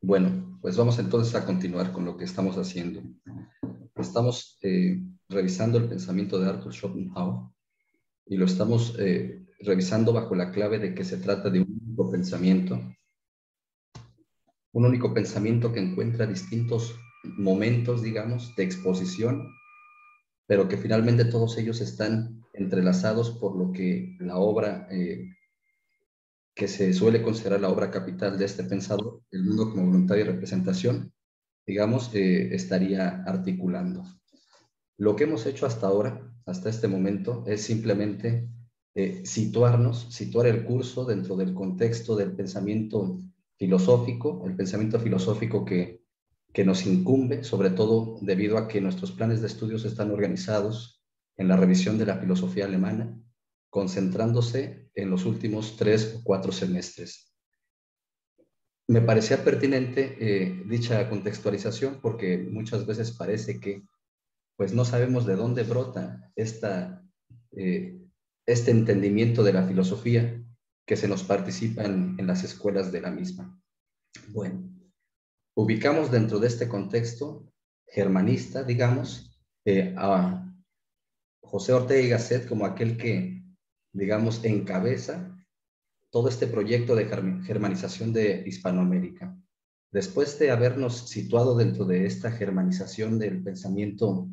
Bueno, pues vamos entonces a continuar con lo que estamos haciendo. Estamos revisando el pensamiento de Arthur Schopenhauer y lo estamos revisando bajo la clave de que se trata de un único pensamiento que encuentra distintos momentos, digamos, de exposición, pero que finalmente todos ellos están entrelazados por lo que la obra que se suele considerar la obra capital de este pensador, El mundo como voluntad y representación, digamos, estaría articulando. Lo que hemos hecho hasta ahora, hasta este momento, es simplemente situar el curso dentro del contexto del pensamiento filosófico, el pensamiento filosófico que nos incumbe, sobre todo debido a que nuestros planes de estudios están organizados en la revisión de la filosofía alemana, concentrándose en los últimos 3 o 4 semestres. Me parecía pertinente dicha contextualización porque muchas veces parece que pues no sabemos de dónde brota eh, este entendimiento de la filosofía que se nos participa en las escuelas de la misma. Bueno, ubicamos dentro de este contexto germanista, digamos, a José Ortega y Gasset como aquel que, digamos, encabeza todo este proyecto de germanización de Hispanoamérica. Después de habernos situado dentro de esta germanización del pensamiento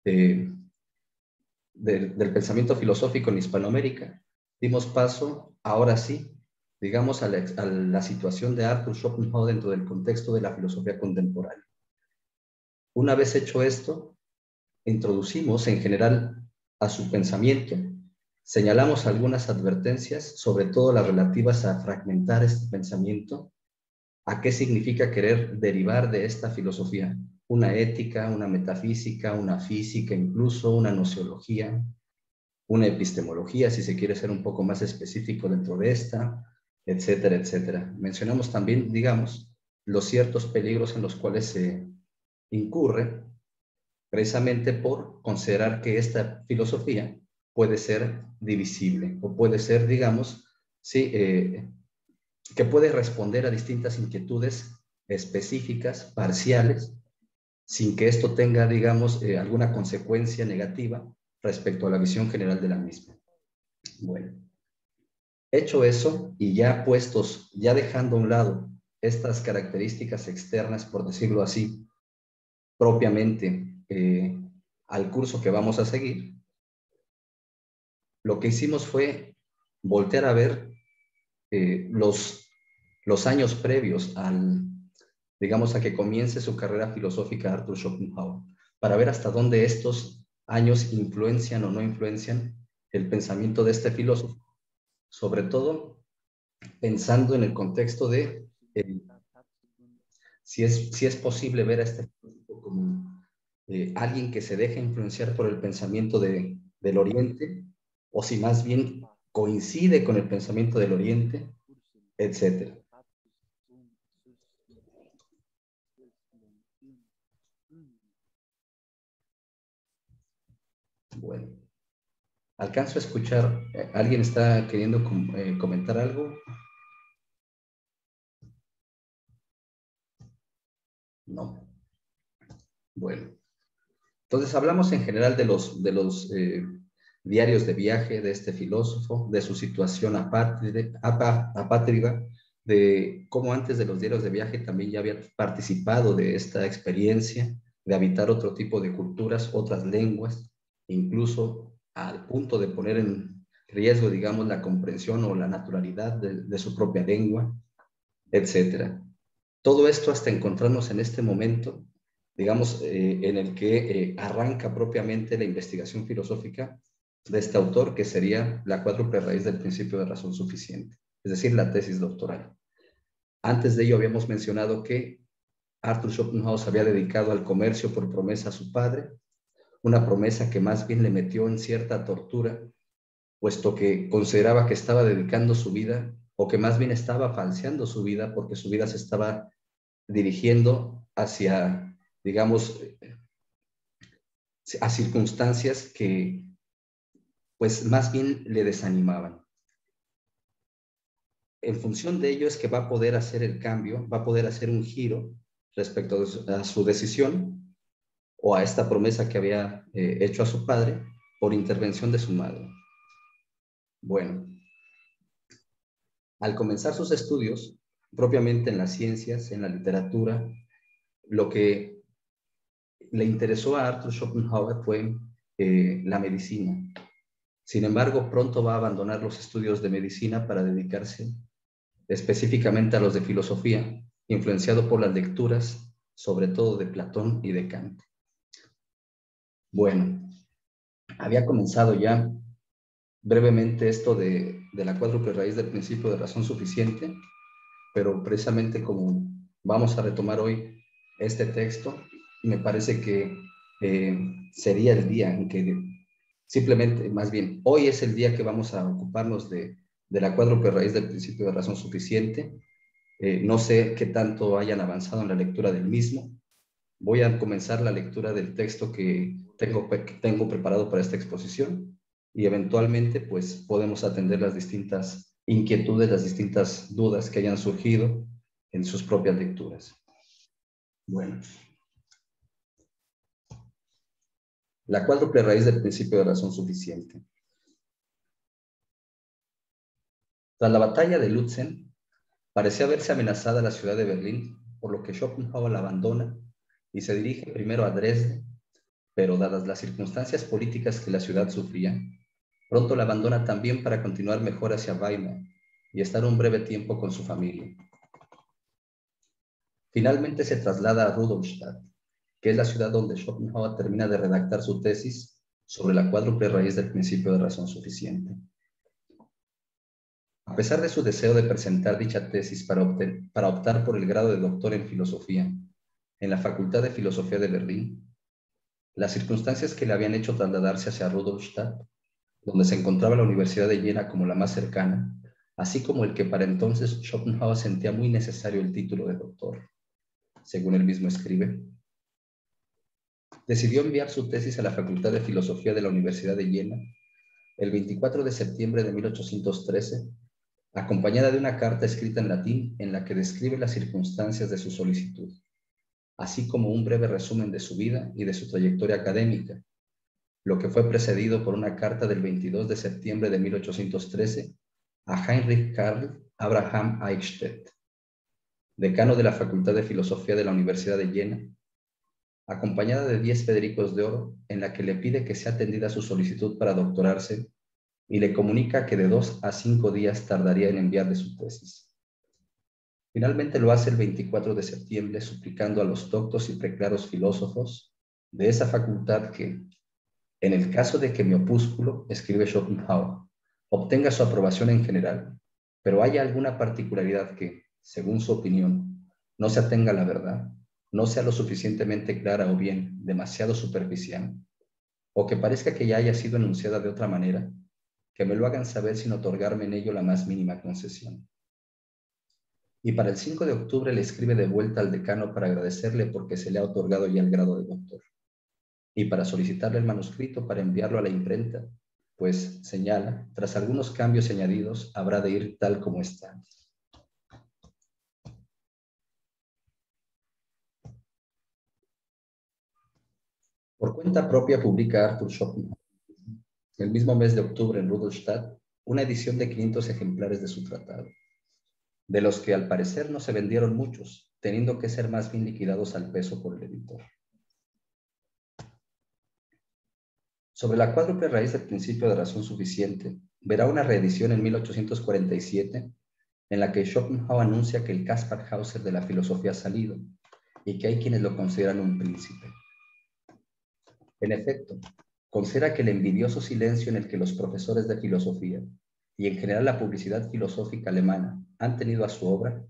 eh, del pensamiento filosófico en Hispanoamérica, dimos paso, ahora sí, digamos, a la situación de Arthur Schopenhauer dentro del contexto de la filosofía contemporánea. Una vez hecho esto, introducimos en general a su pensamiento, señalamos algunas advertencias, sobre todo las relativas a fragmentar este pensamiento, a qué significa querer derivar de esta filosofía una ética, una metafísica, una física, incluso una nociología, una epistemología, si se quiere ser un poco más específico dentro de esta, etcétera, etcétera. Mencionamos también, digamos, los ciertos peligros en los cuales se incurre precisamente por considerar que esta filosofía puede ser divisible o puede ser, digamos, sí, que puede responder a distintas inquietudes específicas, parciales, sin que esto tenga, digamos, alguna consecuencia negativa respecto a la visión general de la misma. Bueno, hecho eso y ya puestos, ya dejando a un lado estas características externas, por decirlo así, propiamente al curso que vamos a seguir, lo que hicimos fue voltear a ver eh, los, los años previos digamos, a que comience su carrera filosófica Arthur Schopenhauer, para ver hasta dónde estos años influencian o no influencian el pensamiento de este filósofo, sobre todo pensando en el contexto de si es posible ver a este filósofo como alguien que se deja influenciar por el pensamiento del Oriente, o si más bien coincide con el pensamiento del Oriente, etcétera. Bueno, alcanzo a escuchar, ¿alguien está queriendo comentar algo? No. Bueno, entonces hablamos en general de los diarios de viaje de este filósofo, de su situación apátrida, de cómo antes de los diarios de viaje también ya había participado de esta experiencia de habitar otro tipo de culturas, otras lenguas, incluso al punto de poner en riesgo, digamos, la comprensión o la naturalidad de su propia lengua, etcétera. Todo esto hasta encontrarnos en este momento, digamos, en el que arranca propiamente la investigación filosófica de este autor, que sería la cuádruple raíz del principio de razón suficiente, es decir, la tesis doctoral. Antes de ello habíamos mencionado que Arthur Schopenhauer se había dedicado al comercio por promesa a su padre, una promesa que más bien le metió en cierta tortura, puesto que consideraba que estaba dedicando su vida, o que más bien estaba falseando su vida, porque su vida se estaba dirigiendo hacia, digamos, a circunstancias que pues más bien le desanimaban. en función de ello es que va a poder hacer el cambio, va a poder hacer un giro respecto a su decisión o a esta promesa que había hecho a su padre por intervención de su madre. Bueno, al comenzar sus estudios, propiamente en las ciencias, en la literatura, lo que le interesó a Arthur Schopenhauer fue la medicina. Sin embargo, pronto va a abandonar los estudios de medicina para dedicarse específicamente a los de filosofía, influenciado por las lecturas, sobre todo de Platón y de Kant. Bueno, había comenzado ya brevemente esto de la cuádruple raíz del principio de razón suficiente, pero precisamente como vamos a retomar hoy este texto, me parece que sería el día en que simplemente, más bien, hoy es el día que vamos a ocuparnos de la cuádruple raíz del principio de razón suficiente. No sé qué tanto hayan avanzado en la lectura del mismo. Voy a comenzar la lectura del texto que tengo preparado para esta exposición y eventualmente pues podemos atender las distintas inquietudes, las distintas dudas que hayan surgido en sus propias lecturas. Bueno, la cuádruple raíz del principio de razón suficiente. Tras la batalla de Lützen, parecía verse amenazada la ciudad de Berlín, por lo que Schopenhauer la abandona y se dirige primero a Dresde, pero dadas las circunstancias políticas que la ciudad sufría, pronto la abandona también para continuar mejor hacia Weimar y estar un breve tiempo con su familia. Finalmente se traslada a Rudolstadt, que es la ciudad donde Schopenhauer termina de redactar su tesis sobre la cuádruple raíz del principio de razón suficiente. A pesar de su deseo de presentar dicha tesis para optar por el grado de doctor en filosofía en la Facultad de Filosofía de Berlín, las circunstancias que le habían hecho trasladarse hacia Rudolstadt, donde se encontraba la Universidad de Jena como la más cercana, así como el que para entonces Schopenhauer sentía muy necesario el título de doctor, según él mismo escribe, decidió enviar su tesis a la Facultad de Filosofía de la Universidad de Jena el 24 de septiembre de 1813, acompañada de una carta escrita en latín en la que describe las circunstancias de su solicitud, así como un breve resumen de su vida y de su trayectoria académica, lo que fue precedido por una carta del 22 de septiembre de 1813 a Heinrich Karl Abraham Eichstätt, decano de la Facultad de Filosofía de la Universidad de Jena, acompañada de 10 Federicos de Oro, en la que le pide que sea atendida su solicitud para doctorarse y le comunica que de 2 a 5 días tardaría en enviarle su tesis. Finalmente lo hace el 24 de septiembre, suplicando a los doctos y preclaros filósofos de esa facultad que, en el caso de que mi opúsculo, escribe Schopenhauer, obtenga su aprobación en general, pero haya alguna particularidad que, según su opinión, no se atenga a la verdad, no sea lo suficientemente clara o bien demasiado superficial, o que parezca que ya haya sido enunciada de otra manera, que me lo hagan saber sin otorgarme en ello la más mínima concesión. Y para el 5 de octubre le escribe de vuelta al decano para agradecerle porque se le ha otorgado ya el grado de doctor, y para solicitarle el manuscrito para enviarlo a la imprenta, pues señala, tras algunos cambios añadidos, habrá de ir tal como está. Por cuenta propia publica Arthur Schopenhauer, el mismo mes de octubre en Rudolstadt, una edición de 500 ejemplares de su tratado, de los que al parecer no se vendieron muchos, teniendo que ser más bien liquidados al peso por el editor. Sobre la cuádruple raíz del principio de razón suficiente, verá una reedición en 1847 en la que Schopenhauer anuncia que el Caspar Hauser de la filosofía ha salido y que hay quienes lo consideran un príncipe. En efecto, considera que el envidioso silencio en el que los profesores de filosofía y en general la publicidad filosófica alemana han tenido a su obra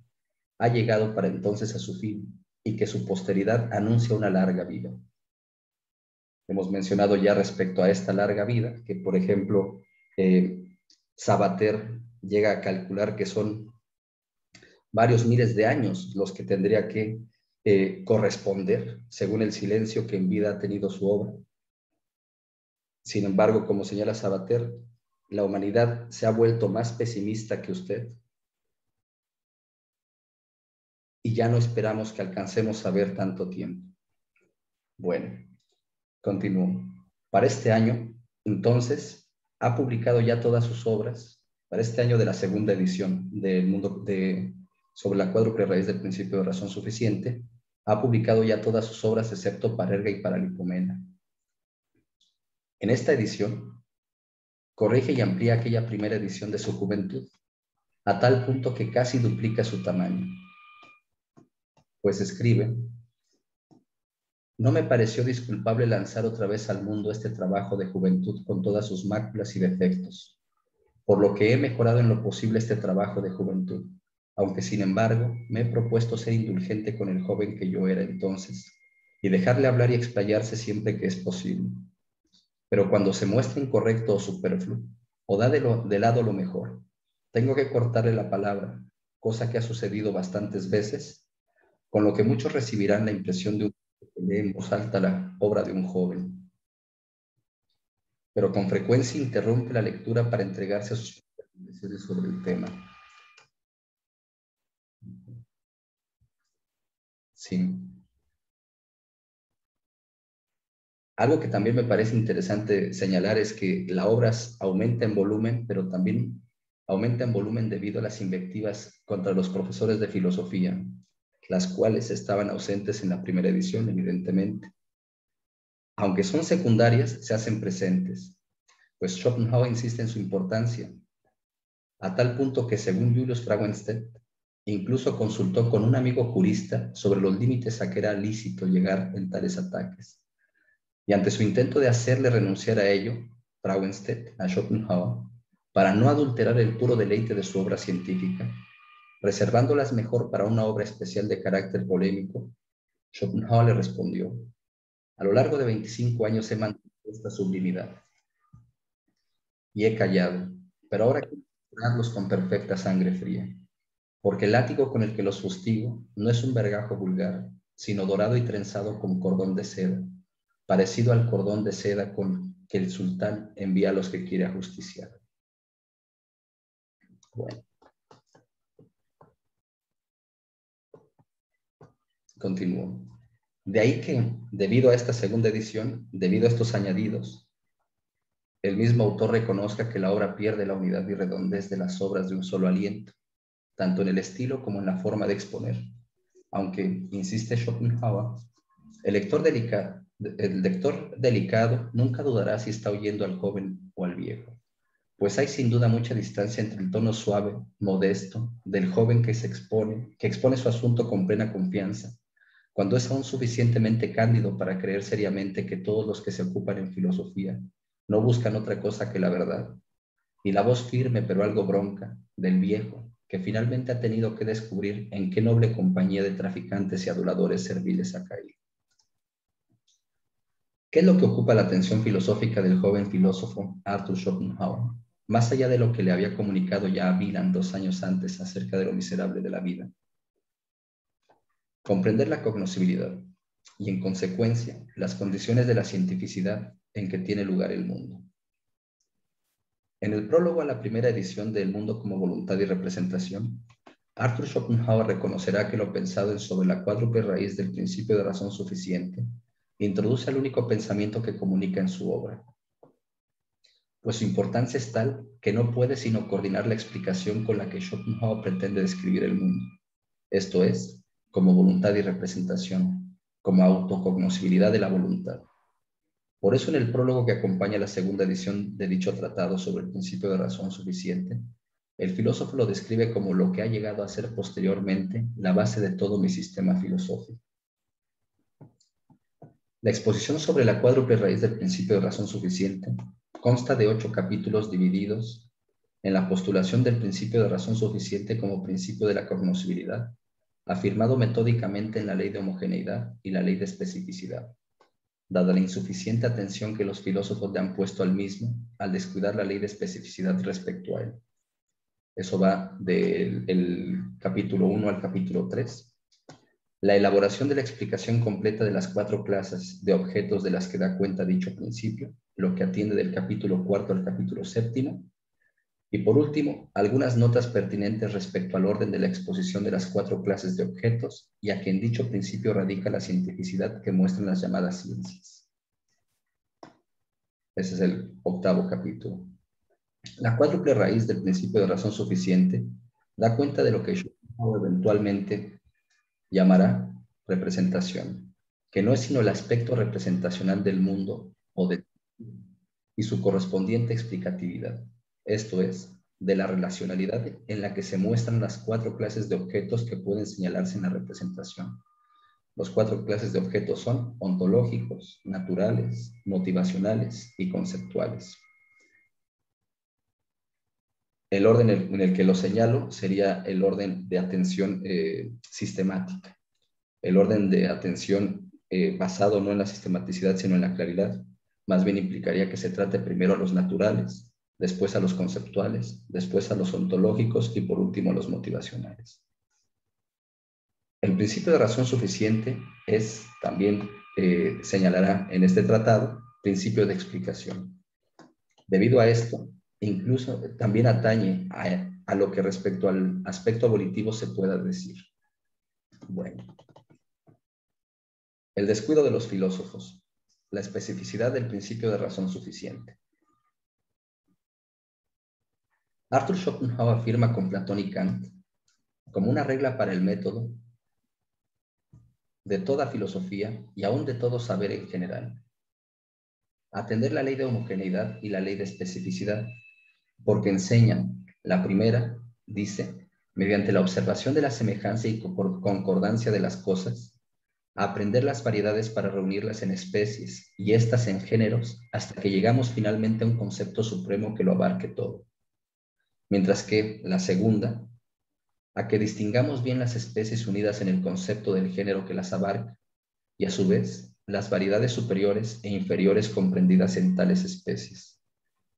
ha llegado para entonces a su fin y que su posteridad anuncia una larga vida. Hemos mencionado ya respecto a esta larga vida que, por ejemplo, Sabater llega a calcular que son varios miles de años los que tendría que corresponder según el silencio que en vida ha tenido su obra. Sin embargo, como señala Sabater, la humanidad se ha vuelto más pesimista que usted y ya no esperamos que alcancemos a ver tanto tiempo. Bueno, continúo. Para este año, entonces, ha publicado ya todas sus obras, para este año de la segunda edición del mundo sobre la cuádruple raíz del principio de razón suficiente, ha publicado ya todas sus obras excepto Parerga y Paralipomena. En esta edición, corrige y amplía aquella primera edición de su juventud, a tal punto que casi duplica su tamaño. Pues escribe: no me pareció disculpable lanzar otra vez al mundo este trabajo de juventud con todas sus máculas y defectos, por lo que he mejorado en lo posible este trabajo de juventud, aunque sin embargo me he propuesto ser indulgente con el joven que yo era entonces y dejarle hablar y explayarse siempre que es posible. Pero cuando se muestra incorrecto o superfluo, o da de lado lo mejor, tengo que cortarle la palabra, cosa que ha sucedido bastantes veces, con lo que muchos recibirán la impresión de un que lee en voz alta la obra de un joven, pero con frecuencia interrumpe la lectura para entregarse a sus reflexiones sobre el tema. Sí. Algo que también me parece interesante señalar es que la obra aumenta en volumen, pero también aumenta en volumen debido a las invectivas contra los profesores de filosofía, las cuales estaban ausentes en la primera edición, evidentemente. Aunque son secundarias, se hacen presentes, pues Schopenhauer insiste en su importancia, a tal punto que, según Julius Frauenstedt, incluso consultó con un amigo jurista sobre los límites a que era lícito llegar en tales ataques. Y ante su intento de hacerle renunciar a ello, Frauenstedt, a Schopenhauer, para no adulterar el puro deleite de su obra científica, reservándolas mejor para una obra especial de carácter polémico, Schopenhauer le respondió: a lo largo de 25 años he mantenido esta sublimidad y he callado, pero ahora quiero curarlos con perfecta sangre fría, porque el látigo con el que los fustigo no es un vergajo vulgar, sino dorado y trenzado con cordón de seda, parecido al cordón de seda con que el sultán envía a los que quiere ajusticiar. Bueno, continúo. De ahí que, debido a esta segunda edición, debido a estos añadidos, el mismo autor reconozca que la obra pierde la unidad y redondez de las obras de un solo aliento, tanto en el estilo como en la forma de exponer. Aunque, insiste Schopenhauer, el lector delicado nunca dudará si está oyendo al joven o al viejo, pues hay sin duda mucha distancia entre el tono suave, modesto, del joven que expone su asunto con plena confianza, cuando es aún suficientemente cándido para creer seriamente que todos los que se ocupan en filosofía no buscan otra cosa que la verdad, y la voz firme pero algo bronca del viejo, que finalmente ha tenido que descubrir en qué noble compañía de traficantes y aduladores serviles ha caído. ¿Qué es lo que ocupa la atención filosófica del joven filósofo Arthur Schopenhauer, más allá de lo que le había comunicado ya a Wieland 2 años antes acerca de lo miserable de la vida? Comprender la cognoscibilidad y, en consecuencia, las condiciones de la cientificidad en que tiene lugar el mundo. En el prólogo a la primera edición de El mundo como voluntad y representación, Arthur Schopenhauer reconocerá que lo pensado sobre la cuádruple raíz del principio de razón suficiente introduce el único pensamiento que comunica en su obra, pues su importancia es tal que no puede sino coordinar la explicación con la que Schopenhauer pretende describir el mundo, esto es, como voluntad y representación, como autocognoscibilidad de la voluntad. Por eso, en el prólogo que acompaña la segunda edición de dicho tratado sobre el principio de razón suficiente, el filósofo lo describe como lo que ha llegado a ser posteriormente la base de todo mi sistema filosófico. La exposición sobre la cuádruple raíz del principio de razón suficiente consta de 8 capítulos divididos en la postulación del principio de razón suficiente como principio de la cognoscibilidad, afirmado metódicamente en la ley de homogeneidad y la ley de especificidad, dada la insuficiente atención que los filósofos le han puesto al mismo al descuidar la ley de especificidad respecto a él. Eso va del capítulo 1 al capítulo 3. La elaboración de la explicación completa de las 4 clases de objetos de las que da cuenta dicho principio, lo que atiende del capítulo 4 al capítulo 7, Y por último, algunas notas pertinentes respecto al orden de la exposición de las 4 clases de objetos y a que en dicho principio radica la cientificidad que muestran las llamadas ciencias. Ese es el 8º capítulo. La cuádruple raíz del principio de razón suficiente da cuenta de lo que Schopenhauer eventualmente llamará representación, que no es sino el aspecto representacional del mundo o del y su correspondiente explicatividad, esto es, de la relacionalidad en la que se muestran las 4 clases de objetos que pueden señalarse en la representación. Los 4 clases de objetos son ontológicos, naturales, motivacionales y conceptuales. El orden en el que lo señalo sería el orden de atención sistemática. El orden de atención basado no en la sistematicidad, sino en la claridad, más bien implicaría que se trate primero a los naturales, después a los conceptuales, después a los ontológicos y por último a los motivacionales. El principio de razón suficiente es, también señalará en este tratado, principio de explicación. Debido a esto, incluso también atañe a lo que respecto al aspecto abolitivo se pueda decir. Bueno, el descuido de los filósofos, la especificidad del principio de razón suficiente. Arthur Schopenhauer afirma con Platón y Kant, como una regla para el método de toda filosofía y aún de todo saber en general, atender la ley de homogeneidad y la ley de especificidad, porque enseñan, la primera, dice, mediante la observación de la semejanza y concordancia de las cosas, a aprender las variedades para reunirlas en especies y éstas en géneros hasta que llegamos finalmente a un concepto supremo que lo abarque todo. Mientras que la segunda, a que distingamos bien las especies unidas en el concepto del género que las abarca y a su vez las variedades superiores e inferiores comprendidas en tales especies,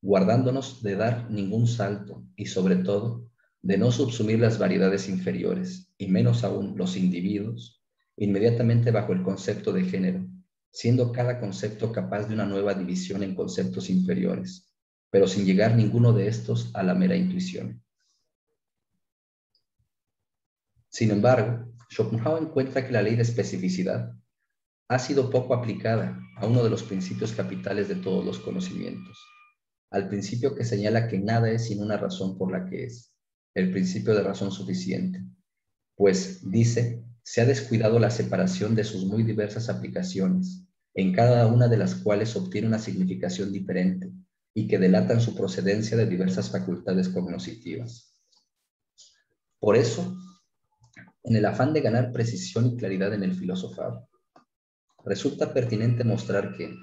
guardándonos de dar ningún salto y sobre todo de no subsumir las variedades inferiores y menos aún los individuos inmediatamente bajo el concepto de género, siendo cada concepto capaz de una nueva división en conceptos inferiores, pero sin llegar ninguno de estos a la mera intuición. Sin embargo, Schopenhauer encuentra que la ley de especificidad ha sido poco aplicada a uno de los principios capitales de todos los conocimientos, al principio que señala que nada es sin una razón por la que es, el principio de razón suficiente, pues, dice, se ha descuidado la separación de sus muy diversas aplicaciones, en cada una de las cuales obtiene una significación diferente y que delatan su procedencia de diversas facultades cognitivas. Por eso, en el afán de ganar precisión y claridad en el filosofado, resulta pertinente mostrar que,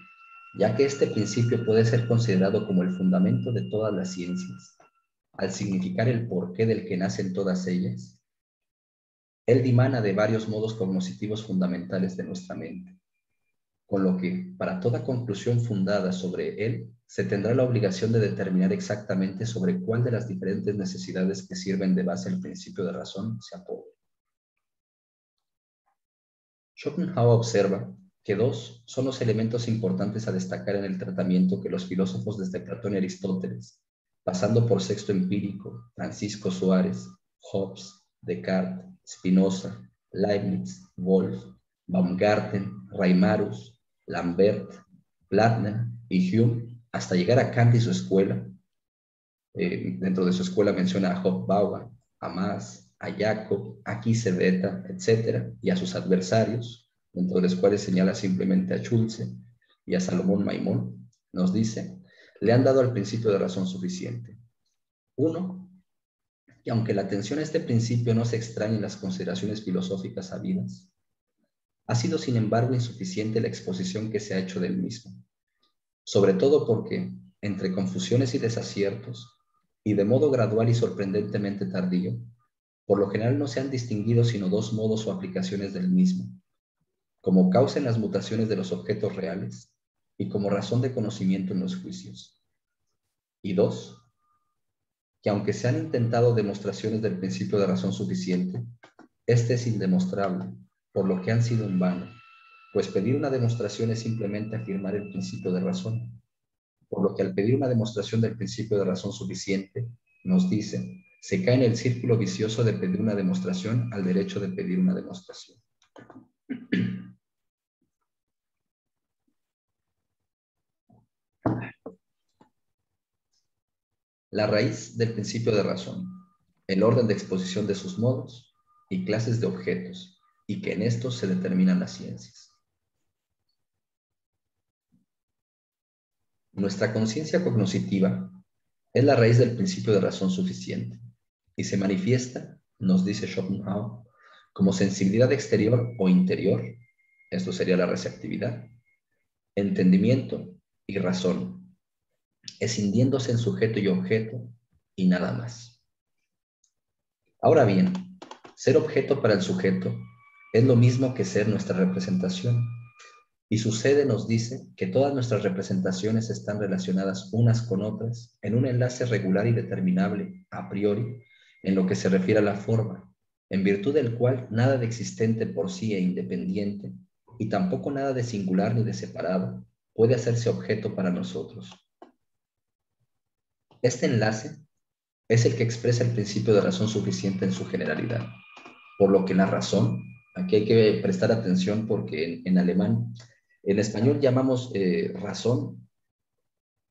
ya que este principio puede ser considerado como el fundamento de todas las ciencias, al significar el porqué del que nacen todas ellas, él dimana de varios modos cognitivos fundamentales de nuestra mente, con lo que, para toda conclusión fundada sobre él, se tendrá la obligación de determinar exactamente sobre cuál de las diferentes necesidades que sirven de base al principio de razón se apoya. Schopenhauer observa que 2 son los elementos importantes a destacar en el tratamiento que los filósofos desde Platón y Aristóteles, pasando por Sexto Empírico, Francisco Suárez, Hobbes, Descartes, Spinoza, Leibniz, Wolff, Baumgarten, Reimarus, Lambert, Platner y Hume, hasta llegar a Kant y su escuela. Dentro de su escuela menciona a Hofbauer, a Mas, a Jacob, a Kiesewetter, etc., y a sus adversarios, dentro de los cuales señala simplemente a Schulze y a Salomón Maimón, nos dice, le han dado al principio de razón suficiente. 1, que aunque la atención a este principio no se extrañe en las consideraciones filosóficas habidas, ha sido sin embargo insuficiente la exposición que se ha hecho del mismo, sobre todo porque, entre confusiones y desaciertos, y de modo gradual y sorprendentemente tardío, por lo general no se han distinguido sino 2 modos o aplicaciones del mismo, como causa en las mutaciones de los objetos reales y como razón de conocimiento en los juicios. Y 2, que aunque se han intentado demostraciones del principio de razón suficiente, este es indemostrable, por lo que han sido en vano, pues pedir una demostración es simplemente afirmar el principio de razón, por lo que al pedir una demostración del principio de razón suficiente, nos dice, se cae en el círculo vicioso de pedir una demostración al derecho de pedir una demostración. La raíz del principio de razón, el orden de exposición de sus modos y clases de objetos, y que en estos se determinan las ciencias. Nuestra conciencia cognoscitiva es la raíz del principio de razón suficiente y se manifiesta, nos dice Schopenhauer, como sensibilidad exterior o interior, esto sería la receptividad, entendimiento y razón, escindiéndose en sujeto y objeto y nada más. Ahora bien, ser objeto para el sujeto es lo mismo que ser nuestra representación. Y sucede, nos dice, que todas nuestras representaciones están relacionadas unas con otras en un enlace regular y determinable, a priori, en lo que se refiere a la forma, en virtud del cual nada de existente por sí e independiente, y tampoco nada de singular ni de separado, puede hacerse objeto para nosotros. Este enlace es el que expresa el principio de razón suficiente en su generalidad, por lo que la razón, aquí hay que prestar atención porque en alemán, en español llamamos razón,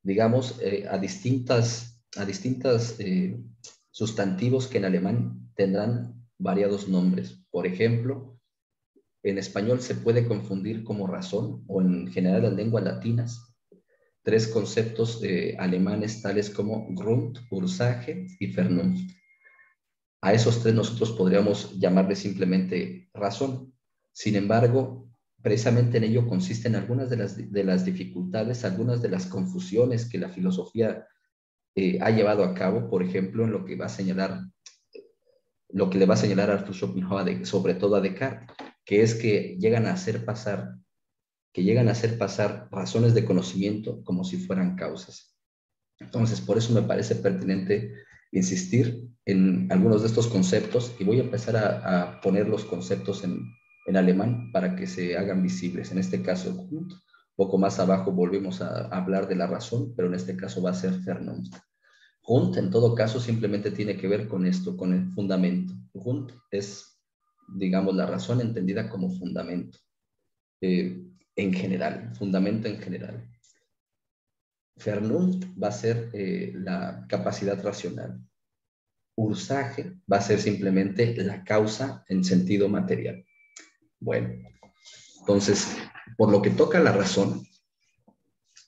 digamos, a distintas sustantivos que en alemán tendrán variados nombres. Por ejemplo, en español se puede confundir como razón, o en general las lenguas latinas, tres conceptos alemanes tales como Grund, Ursache y Vernunft. A esos tres nosotros podríamos llamarle simplemente razón. Sin embargo, precisamente en ello consisten algunas de las dificultades, algunas de las confusiones que la filosofía ha llevado a cabo, por ejemplo, en lo que va a señalar, lo que le va a señalar Arthur Schopenhauer, sobre todo a Descartes, que es que llegan a hacer pasar razones de conocimiento como si fueran causas. Entonces, por eso me parece pertinente insistir en algunos de estos conceptos y voy a empezar a poner los conceptos en alemán para que se hagan visibles. En este caso, un poco más abajo volvemos a hablar de la razón, pero en este caso va a ser Vernunft. Grund, en todo caso, simplemente tiene que ver con esto, con el fundamento. Grund es, digamos, la razón entendida como fundamento en general, fundamento en general. Vernunft va a ser la capacidad racional. Ursache va a ser simplemente la causa en sentido material. Bueno, entonces, por lo que toca a la razón,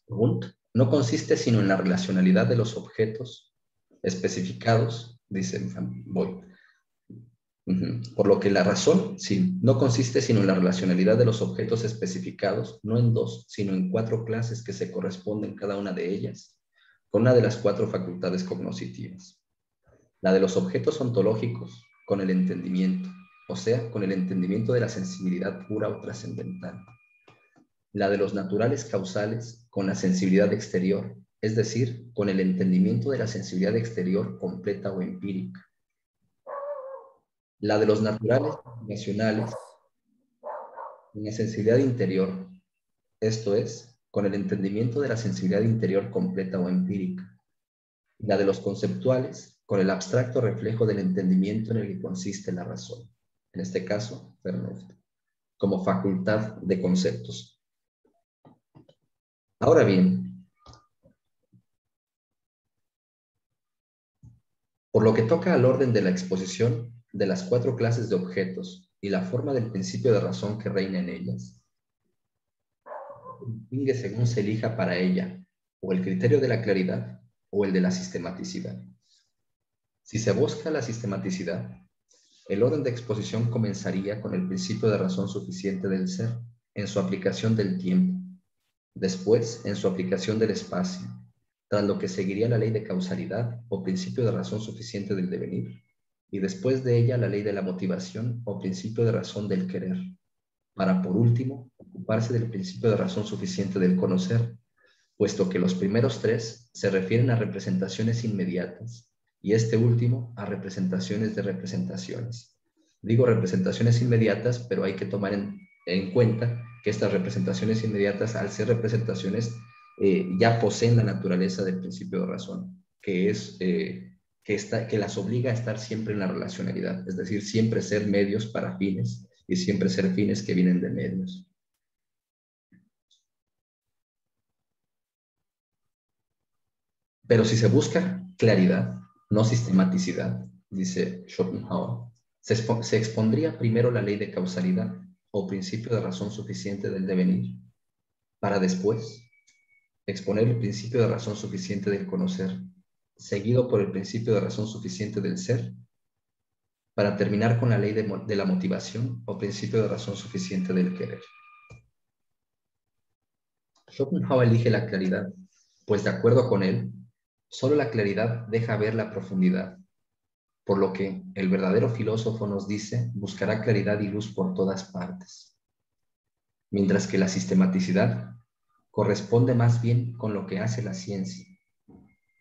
Wundt no consiste sino en la relacionalidad de los objetos especificados, dice Boy. Por lo que la razón, sí, no consiste sino en la relacionalidad de los objetos especificados, no en dos, sino en cuatro clases que se corresponden cada una de ellas, con una de las cuatro facultades cognoscitivas. La de los objetos ontológicos, con el entendimiento, o sea, con el entendimiento de la sensibilidad pura o trascendental. La de los naturales causales, con la sensibilidad exterior, es decir, con el entendimiento de la sensibilidad exterior completa o empírica. La de los naturales nacionales, con la sensibilidad interior, esto es, con el entendimiento de la sensibilidad interior completa o empírica. La de los conceptuales, con el abstracto reflejo del entendimiento en el que consiste la razón. En este caso, Vernunft, como facultad de conceptos. Ahora bien, por lo que toca al orden de la exposición de las cuatro clases de objetos y la forma del principio de razón que reina en ellas, distingue según se elija para ella, o el criterio de la claridad o el de la sistematicidad. Si se busca la sistematicidad, el orden de exposición comenzaría con el principio de razón suficiente del ser, en su aplicación del tiempo, después en su aplicación del espacio, tras lo que seguiría la ley de causalidad o principio de razón suficiente del devenir, y después de ella la ley de la motivación o principio de razón del querer, para por último ocuparse del principio de razón suficiente del conocer, puesto que los primeros tres se refieren a representaciones inmediatas y este último a representaciones de representaciones. Digo representaciones inmediatas, pero hay que tomar en cuenta que estas representaciones inmediatas, al ser representaciones, ya poseen la naturaleza del principio de razón, que es que las obliga a estar siempre en la relacionalidad, es decir, siempre ser medios para fines y siempre ser fines que vienen de medios. Pero si se busca claridad, no sistematicidad, dice Schopenhauer, se expondría primero la ley de causalidad o principio de razón suficiente del devenir, para después exponer el principio de razón suficiente del conocer, seguido por el principio de razón suficiente del ser, para terminar con la ley de la motivación o principio de razón suficiente del querer. Schopenhauer elige la claridad, pues de acuerdo con él, solo la claridad deja ver la profundidad, por lo que el verdadero filósofo nos dice buscará claridad y luz por todas partes, mientras que la sistematicidad corresponde más bien con lo que hace la ciencia,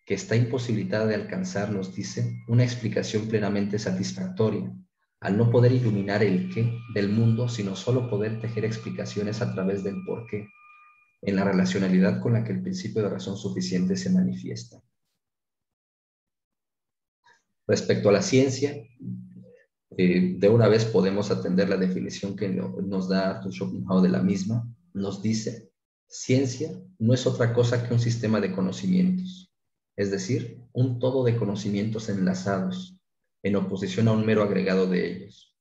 que está imposibilitada de alcanzar, nos dice, una explicación plenamente satisfactoria, al no poder iluminar el qué del mundo, sino solo poder tejer explicaciones a través del por qué, en la relacionalidad con la que el principio de razón suficiente se manifiesta. Respecto a la ciencia, de una vez podemos atender la definición que nos da Arthur Schopenhauer de la misma. Nos dice, ciencia no es otra cosa que un sistema de conocimientos, es decir, un todo de conocimientos enlazados, en oposición a un mero agregado de ellos.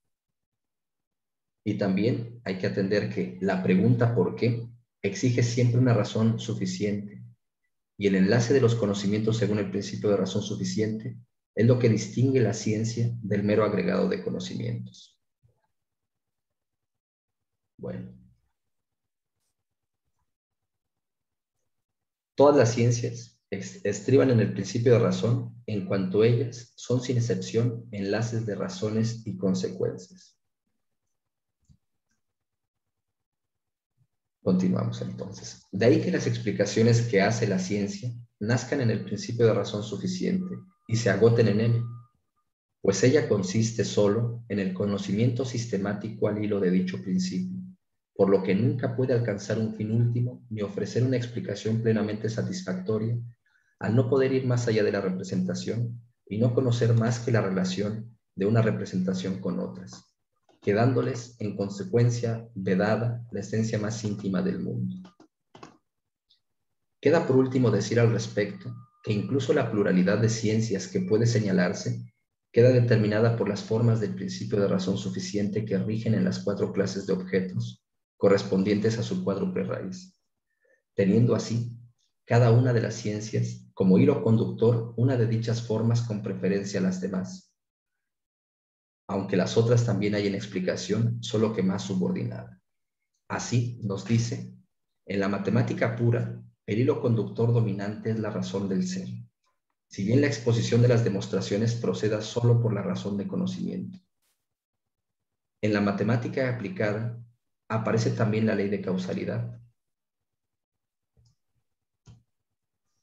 Y también hay que atender que la pregunta ¿por qué? Exige siempre una razón suficiente, y el enlace de los conocimientos según el principio de razón suficiente es lo que distingue la ciencia del mero agregado de conocimientos. Bueno, todas las ciencias estriban en el principio de razón en cuanto ellas son sin excepción enlaces de razones y consecuencias. Continuamos entonces. De ahí que las explicaciones que hace la ciencia nazcan en el principio de razón suficiente y se agoten en él, pues ella consiste solo en el conocimiento sistemático al hilo de dicho principio, por lo que nunca puede alcanzar un fin último ni ofrecer una explicación plenamente satisfactoria, al no poder ir más allá de la representación y no conocer más que la relación de una representación con otras, quedándoles en consecuencia vedada la esencia más íntima del mundo. Queda por último decir al respecto que incluso la pluralidad de ciencias que puede señalarse queda determinada por las formas del principio de razón suficiente que rigen en las 4 clases de objetos correspondientes a su cuádruple raíz, teniendo así cada una de las ciencias como hilo conductor una de dichas formas con preferencia a las demás, aunque las otras también hay en explicación, solo que más subordinada. Así nos dice, en la matemática pura, el hilo conductor dominante es la razón del ser, si bien la exposición de las demostraciones proceda solo por la razón de conocimiento. En la matemática aplicada aparece también la ley de causalidad,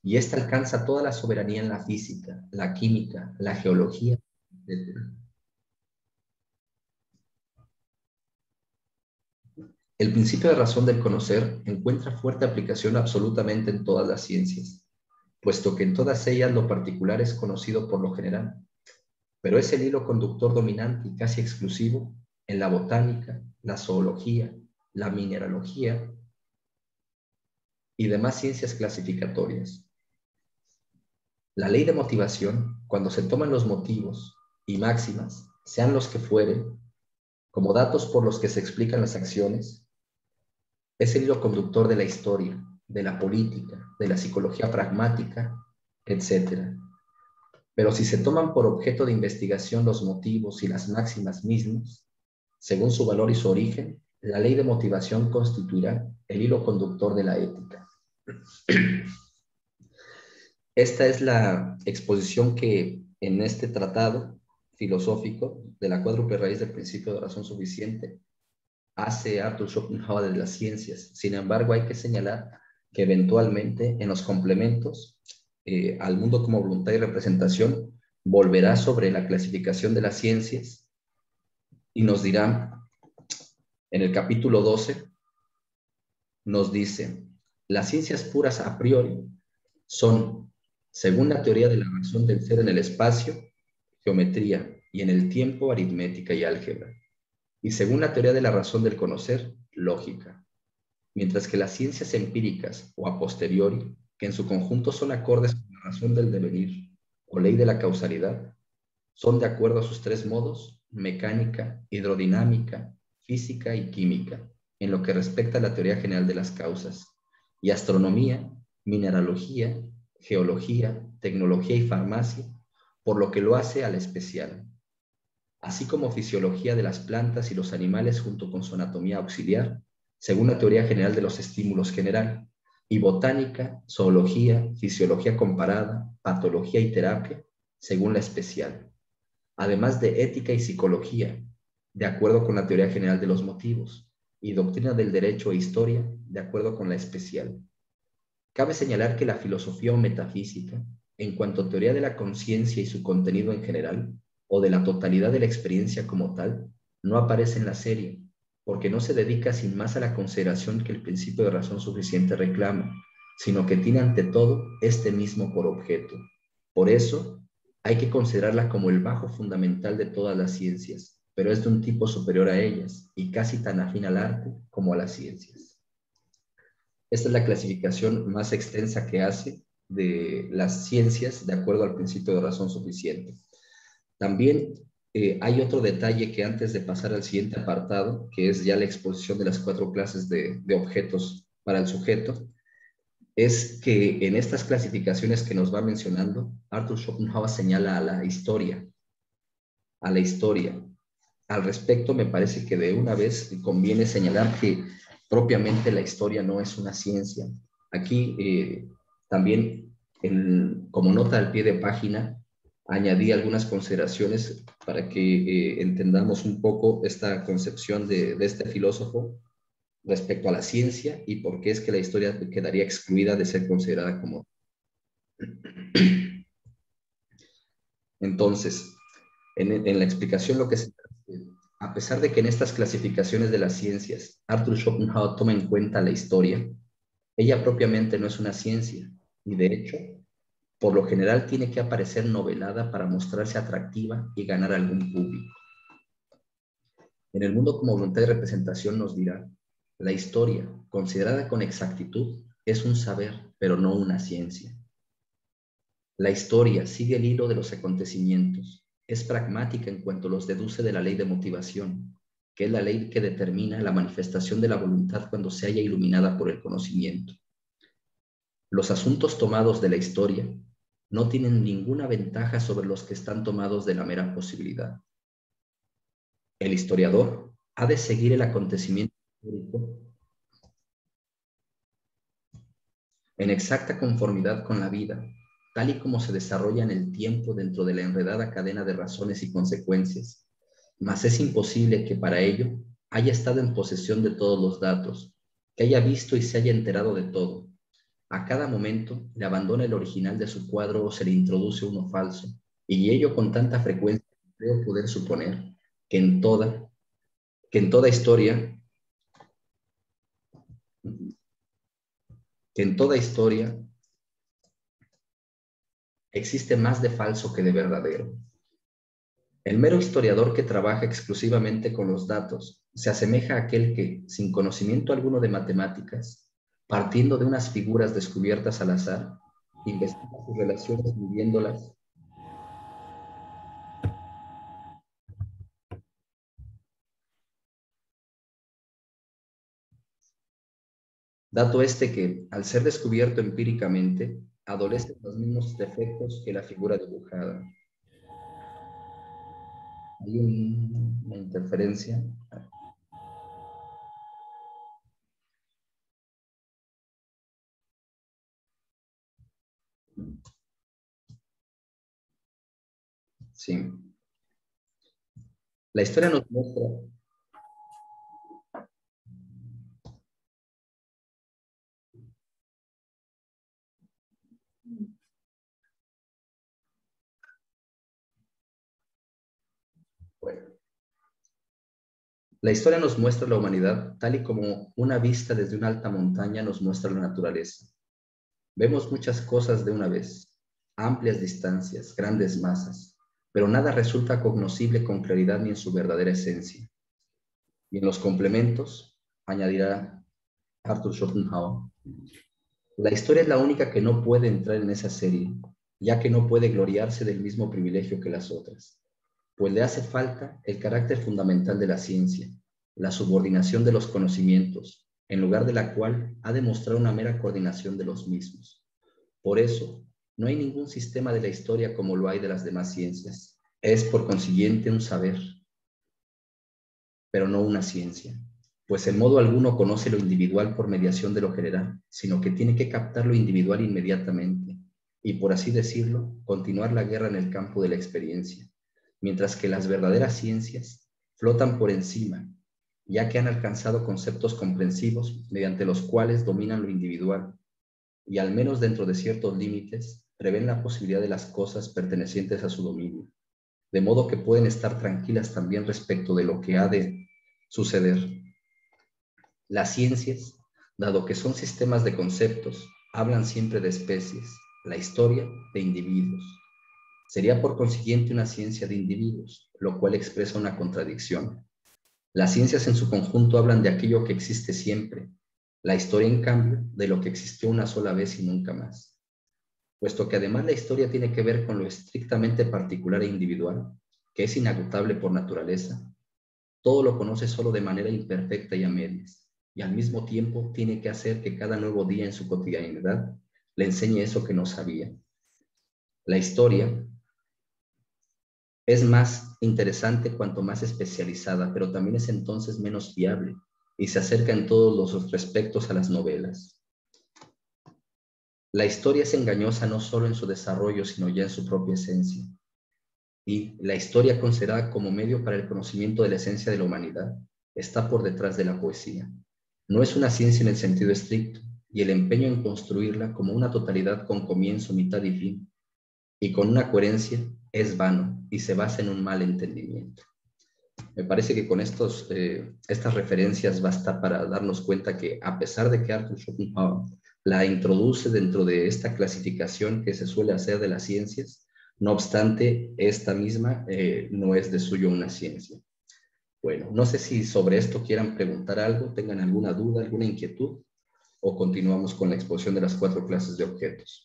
y esta alcanza toda la soberanía en la física, la química, la geología, etc. El principio de razón del conocer encuentra fuerte aplicación absolutamente en todas las ciencias, puesto que en todas ellas lo particular es conocido por lo general, pero es el hilo conductor dominante y casi exclusivo en la botánica, la zoología, la mineralogía y demás ciencias clasificatorias. La ley de motivación, cuando se toman los motivos y máximas, sean los que fueren, como datos por los que se explican las acciones, es el hilo conductor de la historia, de la política, de la psicología pragmática, etc. Pero si se toman por objeto de investigación los motivos y las máximas mismos, según su valor y su origen, la ley de motivación constituirá el hilo conductor de la ética. Esta es la exposición que en este tratado filosófico de la cuádruple raíz del principio de razón suficiente hace Arthur Schopenhauer de las ciencias. Sin embargo, hay que señalar que eventualmente en los complementos al mundo como voluntad y representación volverá sobre la clasificación de las ciencias y nos dirá en el capítulo 12, nos dice, las ciencias puras a priori son Según la teoría de la razón del ser en el espacio, geometría, y en el tiempo, aritmética y álgebra. Y según la teoría de la razón del conocer, lógica. Mientras que las ciencias empíricas o a posteriori, que en su conjunto son acordes con la razón del devenir o ley de la causalidad, son de acuerdo a sus tres modos, mecánica, hidrodinámica, física y química, en lo que respecta a la teoría general de las causas, y astronomía, mineralogía, geología, tecnología y farmacia, por lo que lo hace a la especial, así como fisiología de las plantas y los animales junto con su anatomía auxiliar, según la teoría general de los estímulos general, y botánica, zoología, fisiología comparada, patología y terapia, según la especial, además de ética y psicología, de acuerdo con la teoría general de los motivos, y doctrina del derecho e historia, de acuerdo con la especial. Cabe señalar que la filosofía o metafísica, en cuanto a teoría de la conciencia y su contenido en general, o de la totalidad de la experiencia como tal, no aparece en la serie, porque no se dedica sin más a la consideración que el principio de razón suficiente reclama, sino que tiene ante todo este mismo por objeto. Por eso, hay que considerarla como el bajo fundamental de todas las ciencias, pero es de un tipo superior a ellas y casi tan afín al arte como a las ciencias. Esta es la clasificación más extensa que hace de las ciencias de acuerdo al principio de razón suficiente. También hay otro detalle que antes de pasar al siguiente apartado, que es ya la exposición de las 4 clases de objetos para el sujeto, es que en estas clasificaciones que nos va mencionando, Arthur Schopenhauer señala a la historia. A la historia. Al respecto, me parece que de una vez conviene señalar que propiamente la historia no es una ciencia. Aquí también, como nota al pie de página, añadí algunas consideraciones para que entendamos un poco esta concepción de este filósofo respecto a la ciencia y por qué es que la historia quedaría excluida de ser considerada como. Entonces, en la explicación lo que se a pesar de que en estas clasificaciones de las ciencias Arthur Schopenhauer toma en cuenta la historia, ella propiamente no es una ciencia y de hecho, por lo general tiene que aparecer novelada para mostrarse atractiva y ganar algún público. En el mundo como voluntad de representación nos dirá, la historia, considerada con exactitud, es un saber, pero no una ciencia. La historia sigue el hilo de los acontecimientos, es pragmática en cuanto los deduce de la ley de motivación, que es la ley que determina la manifestación de la voluntad cuando se haya iluminada por el conocimiento. Los asuntos tomados de la historia no tienen ninguna ventaja sobre los que están tomados de la mera posibilidad. El historiador ha de seguir el acontecimiento histórico en exacta conformidad con la vida, tal y como se desarrolla en el tiempo dentro de la enredada cadena de razones y consecuencias, mas es imposible que para ello haya estado en posesión de todos los datos, que haya visto y se haya enterado de todo. A cada momento le abandona el original de su cuadro o se le introduce uno falso, y ello con tanta frecuencia que creo poder suponer que en toda historia, que en toda historia existe más de falso que de verdadero. El mero historiador que trabaja exclusivamente con los datos se asemeja a aquel que, sin conocimiento alguno de matemáticas, partiendo de unas figuras descubiertas al azar, investiga sus relaciones midiéndolas. Dato este que, al ser descubierto empíricamente, adolece los mismos defectos que la figura dibujada. Hay una interferencia. Sí. La historia nos muestra. Bueno, la historia nos muestra la humanidad tal y como una vista desde una alta montaña nos muestra la naturaleza. Vemos muchas cosas de una vez. amplias distancias, grandes masas, pero nada resulta cognoscible con claridad ni en su verdadera esencia. Y en los complementos, añadirá Arthur Schopenhauer, la historia es la única que no puede entrar en esa serie, ya que no puede gloriarse del mismo privilegio que las otras, pues le hace falta el carácter fundamental de la ciencia, la subordinación de los conocimientos, en lugar de la cual ha demostrado una mera coordinación de los mismos. Por eso, no hay ningún sistema de la historia como lo hay de las demás ciencias. Es, por consiguiente, un saber, pero no una ciencia, pues en modo alguno conoce lo individual por mediación de lo general, sino que tiene que captar lo individual inmediatamente y, por así decirlo, continuar la guerra en el campo de la experiencia, mientras que las verdaderas ciencias flotan por encima, ya que han alcanzado conceptos comprensivos mediante los cuales dominan lo individual y, al menos dentro de ciertos límites, prevén la posibilidad de las cosas pertenecientes a su dominio, de modo que pueden estar tranquilas también respecto de lo que ha de suceder. Las ciencias, dado que son sistemas de conceptos, hablan siempre de especies, la historia de individuos. Sería por consiguiente una ciencia de individuos, lo cual expresa una contradicción. Las ciencias en su conjunto hablan de aquello que existe siempre, la historia, en cambio, de lo que existió una sola vez y nunca más. Puesto que además la historia tiene que ver con lo estrictamente particular e individual, que es inagotable por naturaleza, todo lo conoce solo de manera imperfecta y a medias, y al mismo tiempo tiene que hacer que cada nuevo día en su cotidianidad le enseñe eso que no sabía. La historia es más interesante cuanto más especializada, pero también es entonces menos fiable y se acerca en todos los respectos a las novelas. La historia es engañosa no solo en su desarrollo, sino ya en su propia esencia. Y la historia, considerada como medio para el conocimiento de la esencia de la humanidad, está por detrás de la poesía. No es una ciencia en el sentido estricto, y el empeño en construirla como una totalidad con comienzo, mitad y fin, y con una coherencia, es vano y se basa en un mal entendimiento. Me parece que con estas referencias basta para darnos cuenta que, a pesar de que Arthur Schopenhauer la introduce dentro de esta clasificación que se suele hacer de las ciencias, no obstante, esta misma no es de suyo una ciencia. Bueno, no sé si sobre esto quieran preguntar algo, tengan alguna duda, alguna inquietud, o continuamos con la exposición de las 4 clases de objetos.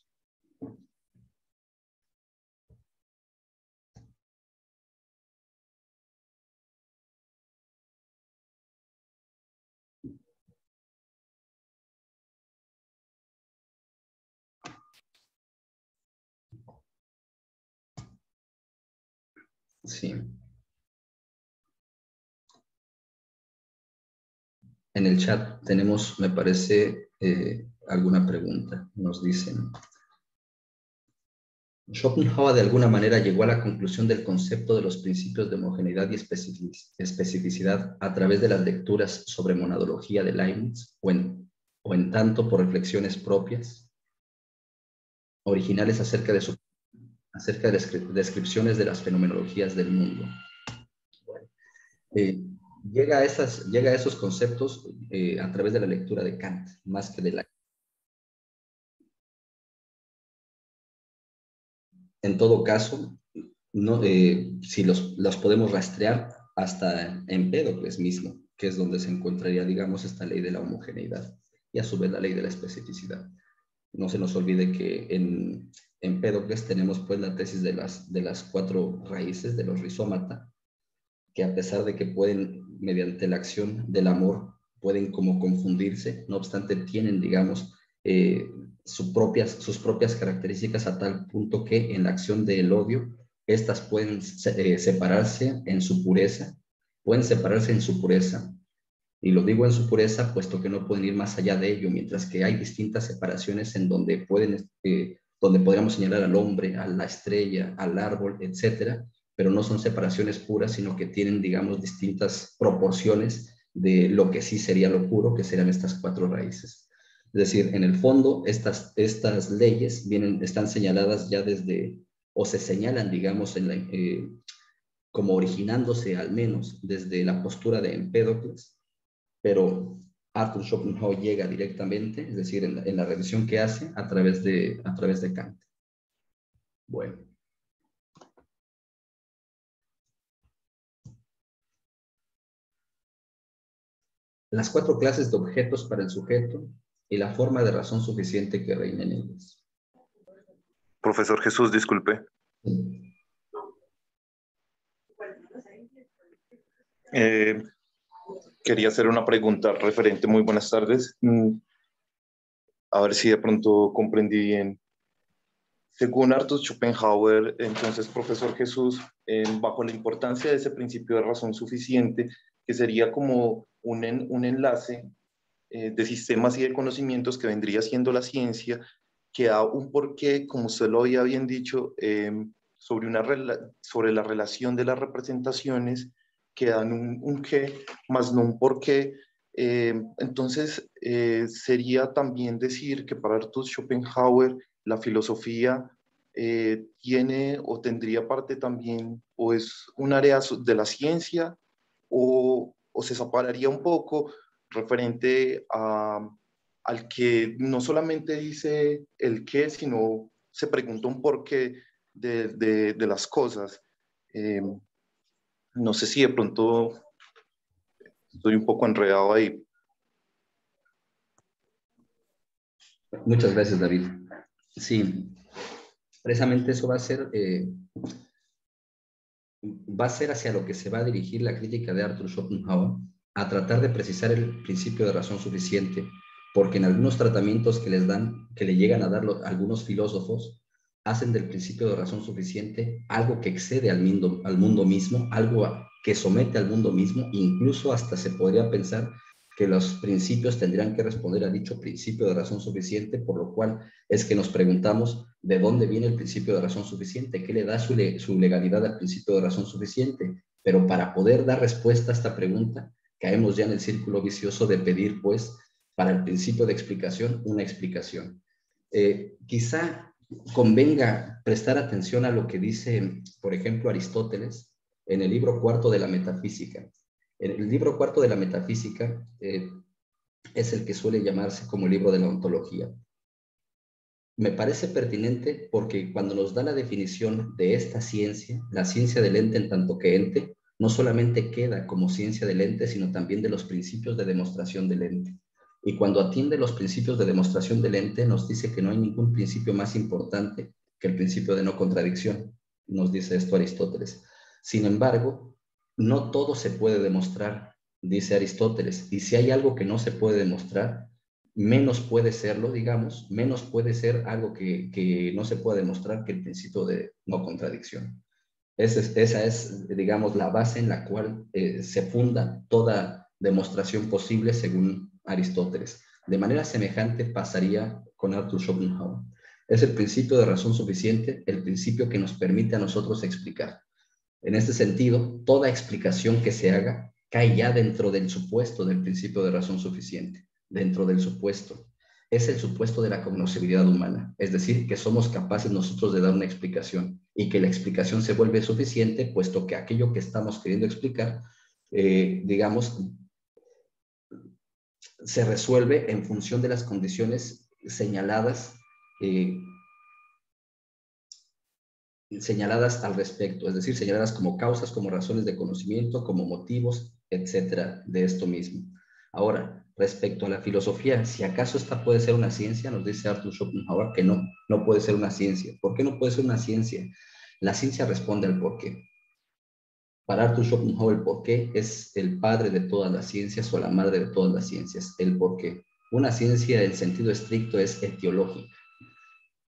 Sí. En el chat tenemos, me parece, alguna pregunta. Nos dicen, Schopenhauer de alguna manera llegó a la conclusión del concepto de los principios de homogeneidad y especificidad a través de las lecturas sobre monadología de Leibniz o en tanto por reflexiones propias, originales acerca de las descripciones de las fenomenologías del mundo. Bueno, llega a esos conceptos a través de la lectura de Kant, más que de la... En todo caso, no, si los podemos rastrear hasta Empédocles mismo, que es donde se encontraría, digamos, esta ley de la homogeneidad y a su vez la ley de la especificidad. No se nos olvide que en Empédocles tenemos pues la tesis de las 4 raíces de los rizómata, que a pesar de que pueden, mediante la acción del amor, pueden como confundirse, no obstante tienen, digamos, sus propias características a tal punto que en la acción del odio, estas pueden separarse en su pureza, y lo digo en su pureza, puesto que no pueden ir más allá de ello, mientras que hay distintas separaciones en donde donde podríamos señalar al hombre, a la estrella, al árbol, etcétera, pero no son separaciones puras, sino que tienen, digamos, distintas proporciones de lo que sí sería lo puro, que serían estas 4 raíces. Es decir, en el fondo, estas leyes están señaladas ya desde, o se señalan, digamos, como originándose al menos desde la postura de Empédocles, pero Arthur Schopenhauer llega directamente, es decir, en la revisión que hace a través de Kant. Bueno. Las 4 clases de objetos para el sujeto y la forma de razón suficiente que reina en ellas. Profesor Jesús, disculpe. Quería hacer una pregunta referente. Muy buenas tardes. A ver si de pronto comprendí bien. Según Arthur Schopenhauer, entonces, profesor Jesús, bajo la importancia de ese principio de razón suficiente, que sería como un enlace de sistemas y de conocimientos que vendría siendo la ciencia, que da un porqué, como usted lo había bien dicho, sobre la relación de las representaciones, que dan un qué, más no un porqué. Entonces, sería también decir que para Arthur Schopenhauer la filosofía tiene o tendría parte también, o es un área de la ciencia, o se separaría un poco referente al que no solamente dice el qué, sino se pregunta un porqué de las cosas. No sé si de pronto estoy un poco enredado ahí. Muchas gracias, David. Sí, precisamente eso va a ser hacia lo que se va a dirigir la crítica de Arthur Schopenhauer, a tratar de precisar el principio de razón suficiente, porque en algunos tratamientos que les dan, que le llegan a dar algunos filósofos, hacen del principio de razón suficiente algo que excede al mundo mismo, algo que somete al mundo mismo, incluso hasta se podría pensar que los principios tendrían que responder a dicho principio de razón suficiente, por lo cual es que nos preguntamos de dónde viene el principio de razón suficiente, qué le da su legalidad al principio de razón suficiente. Pero para poder dar respuesta a esta pregunta, caemos ya en el círculo vicioso de pedir, pues, para el principio de explicación, una explicación. Quizá convenga prestar atención a lo que dice, por ejemplo, Aristóteles en el libro cuarto de la Metafísica. En el libro cuarto de la Metafísica es el que suele llamarse como el libro de la ontología. Me parece pertinente porque cuando nos da la definición de esta ciencia, la ciencia del ente en tanto que ente, no solamente queda como ciencia del ente, sino también de los principios de demostración del ente. Y cuando atiende los principios de demostración del ente, nos dice que no hay ningún principio más importante que el principio de no contradicción. Nos dice esto Aristóteles. Sin embargo, no todo se puede demostrar, dice Aristóteles. Y si hay algo que no se puede demostrar, menos puede serlo, digamos, menos puede ser algo que no se puede demostrar que el principio de no contradicción. Esa es, digamos, la base en la cual se funda toda demostración posible según Aristóteles. De manera semejante pasaría con Arthur Schopenhauer. Es el principio de razón suficiente, el principio que nos permite a nosotros explicar. En este sentido, toda explicación que se haga cae ya dentro del supuesto del principio de razón suficiente, dentro del supuesto. Es el supuesto de la cognoscibilidad humana, es decir, que somos capaces nosotros de dar una explicación y que la explicación se vuelve suficiente, puesto que aquello que estamos queriendo explicar, digamos, se resuelve en función de las condiciones señaladas señaladas al respecto, es decir, señaladas como causas, como razones de conocimiento, como motivos, etcétera, de esto mismo. Ahora, respecto a la filosofía, si acaso esta puede ser una ciencia, nos dice Arthur Schopenhauer que no, no puede ser una ciencia. ¿Por qué no puede ser una ciencia? La ciencia responde al porqué. Para Arthur Schopenhauer, el porqué es el padre de todas las ciencias o la madre de todas las ciencias, el porqué. Una ciencia en sentido estricto es etiológica.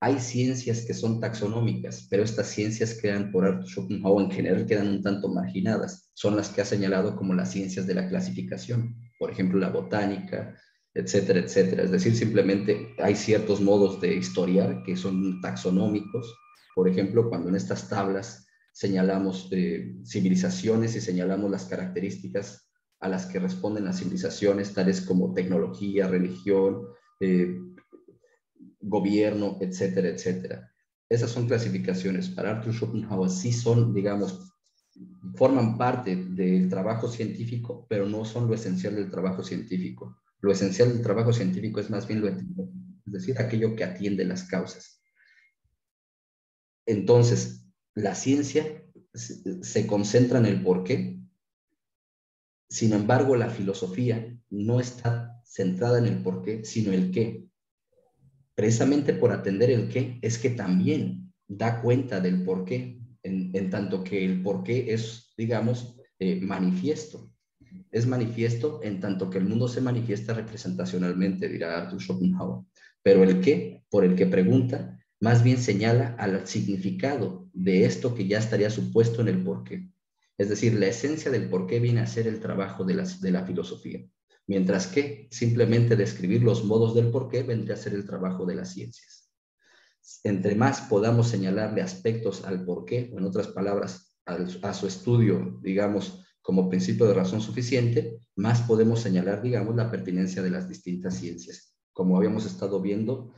Hay ciencias que son taxonómicas, pero estas ciencias quedan por Arthur Schopenhauer en general quedan un tanto marginadas. Son las que ha señalado como las ciencias de la clasificación, por ejemplo, la botánica, etcétera, etcétera. Es decir, simplemente hay ciertos modos de historiar que son taxonómicos. Por ejemplo, cuando en estas tablas señalamos civilizaciones y señalamos las características a las que responden las civilizaciones, tales como tecnología, religión, gobierno, etcétera, etcétera. Esas son clasificaciones. Para Arthur Schopenhauer sí son, digamos, forman parte del trabajo científico, pero no son lo esencial del trabajo científico. Lo esencial del trabajo científico es más bien lo etiológico, es decir, aquello que atiende las causas. Entonces, la ciencia se concentra en el por qué. Sin embargo, la filosofía no está centrada en el por qué, sino el qué. Precisamente por atender el qué es que también da cuenta del por qué, en tanto que el por qué es, digamos, manifiesto. Es manifiesto en tanto que el mundo se manifiesta representacionalmente, dirá Arthur Schopenhauer. Pero el qué, por el que pregunta, más bien señala al significado de esto que ya estaría supuesto en el por qué. Es decir, la esencia del por qué viene a ser el trabajo de la filosofía, mientras que simplemente describir los modos del por qué vendría a ser el trabajo de las ciencias. Entre más podamos señalarle aspectos al por qué, o en otras palabras, a su estudio, digamos, como principio de razón suficiente, más podemos señalar, digamos, la pertinencia de las distintas ciencias. Como habíamos estado viendo,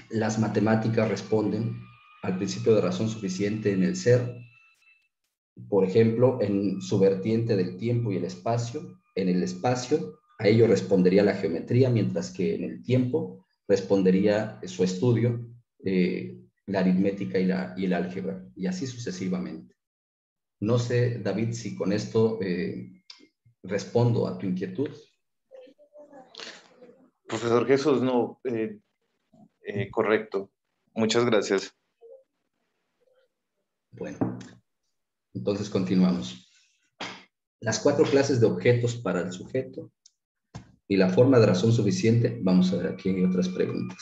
las matemáticas responden al principio de razón suficiente en el ser. Por ejemplo, en su vertiente del tiempo y el espacio, en el espacio, a ello respondería la geometría, mientras que en el tiempo respondería su estudio, la aritmética y el álgebra, y así sucesivamente. No sé, David, si con esto respondo a tu inquietud. Profesor Jesús, no, correcto. Muchas gracias. Bueno, entonces continuamos. Las 4 clases de objetos para el sujeto y la forma de razón suficiente. Vamos a ver, aquí hay otras preguntas.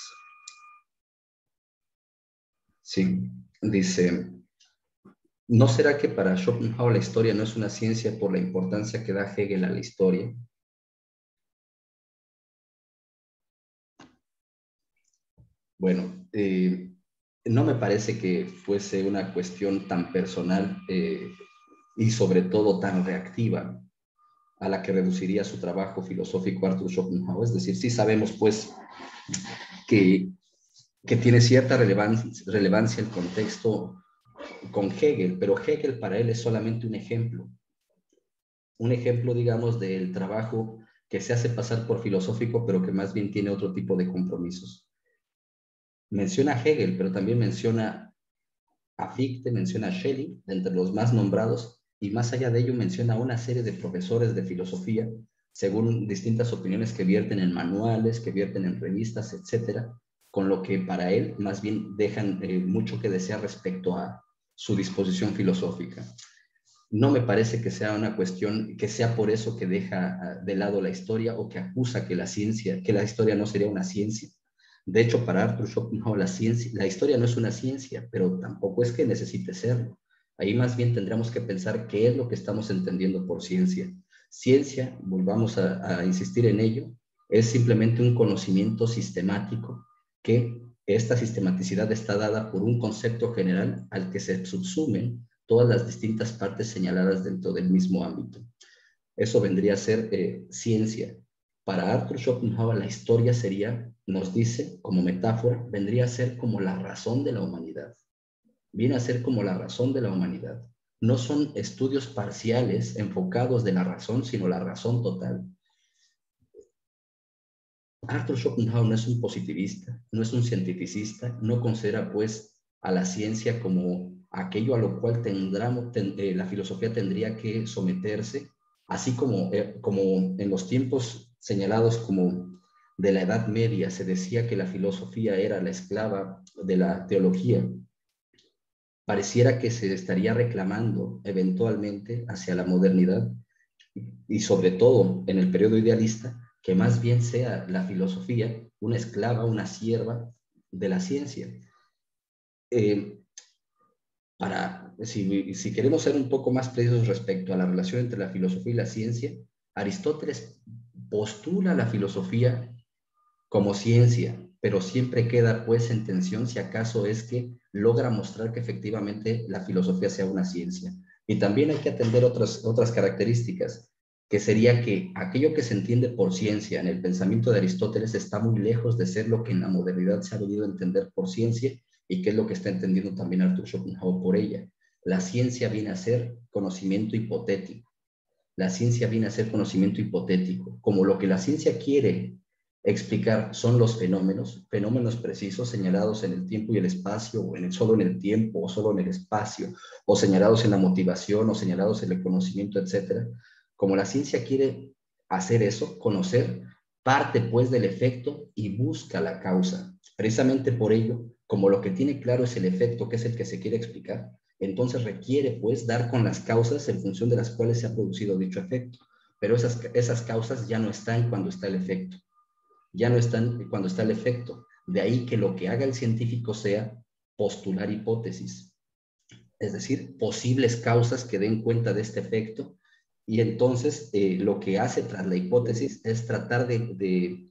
Sí, dice, ¿no será que para Schopenhauer la historia no es una ciencia por la importancia que da Hegel a la historia? Bueno, no me parece que fuese una cuestión tan personal y sobre todo tan reactiva a la que reduciría su trabajo filosófico Arthur Schopenhauer. Es decir, sí sabemos pues que tiene cierta relevancia el contexto con Hegel, pero Hegel para él es solamente un ejemplo, digamos, del trabajo que se hace pasar por filosófico, pero que más bien tiene otro tipo de compromisos. Menciona a Hegel, pero también menciona a Fichte, menciona a Schelling, entre los más nombrados, y más allá de ello menciona a una serie de profesores de filosofía, según distintas opiniones que vierten en manuales, que vierten en revistas, etcétera, con lo que para él más bien dejan mucho que desear respecto a su disposición filosófica. No me parece que sea una cuestión, que sea por eso que deja de lado la historia o que acusa que la historia no sería una ciencia. De hecho, para Arthur Schopenhauer, la historia no es una ciencia, pero tampoco es que necesite serlo. Ahí más bien tendríamos que pensar qué es lo que estamos entendiendo por ciencia. Ciencia, volvamos a insistir en ello, es simplemente un conocimiento sistemático que esta sistematicidad está dada por un concepto general al que se subsumen todas las distintas partes señaladas dentro del mismo ámbito. Eso vendría a ser ciencia. Para Arthur Schopenhauer la historia sería, nos dice como metáfora, vendría a ser como la razón de la humanidad. Viene a ser como la razón de la humanidad. No son estudios parciales enfocados de la razón, sino la razón total. Arthur Schopenhauer no es un positivista, no es un cientificista, no considera pues a la ciencia como aquello a lo cual la filosofía tendría que someterse, así como en los tiempos señalados como de la Edad Media se decía que la filosofía era la esclava de la teología. Pareciera que se estaría reclamando eventualmente hacia la modernidad y sobre todo en el periodo idealista, que más bien sea la filosofía una esclava, una sierva de la ciencia. Si queremos ser un poco más precisos respecto a la relación entre la filosofía y la ciencia, Aristóteles postula la filosofía como ciencia, pero siempre queda pues en tensión si acaso es que logra mostrar que efectivamente la filosofía sea una ciencia. Y también hay que atender otras características, que sería que aquello que se entiende por ciencia en el pensamiento de Aristóteles está muy lejos de ser lo que en la modernidad se ha venido a entender por ciencia y que es lo que está entendiendo también Arthur Schopenhauer por ella. La ciencia viene a ser conocimiento hipotético. La ciencia viene a ser conocimiento hipotético, como lo que la ciencia quiere explicar son los fenómenos precisos señalados en el tiempo y el espacio, o solo en el tiempo, o solo en el espacio, o señalados en la motivación, o señalados en el conocimiento, etcétera. Como la ciencia quiere hacer eso, conocer, parte pues del efecto y busca la causa. Precisamente por ello, como lo que tiene claro es el efecto, que es el que se quiere explicar, entonces requiere pues dar con las causas en función de las cuales se ha producido dicho efecto. Pero esas causas ya no están cuando está el efecto, ya no están cuando está el efecto. De ahí que lo que haga el científico sea postular hipótesis, es decir, posibles causas que den cuenta de este efecto, y entonces lo que hace tras la hipótesis es tratar de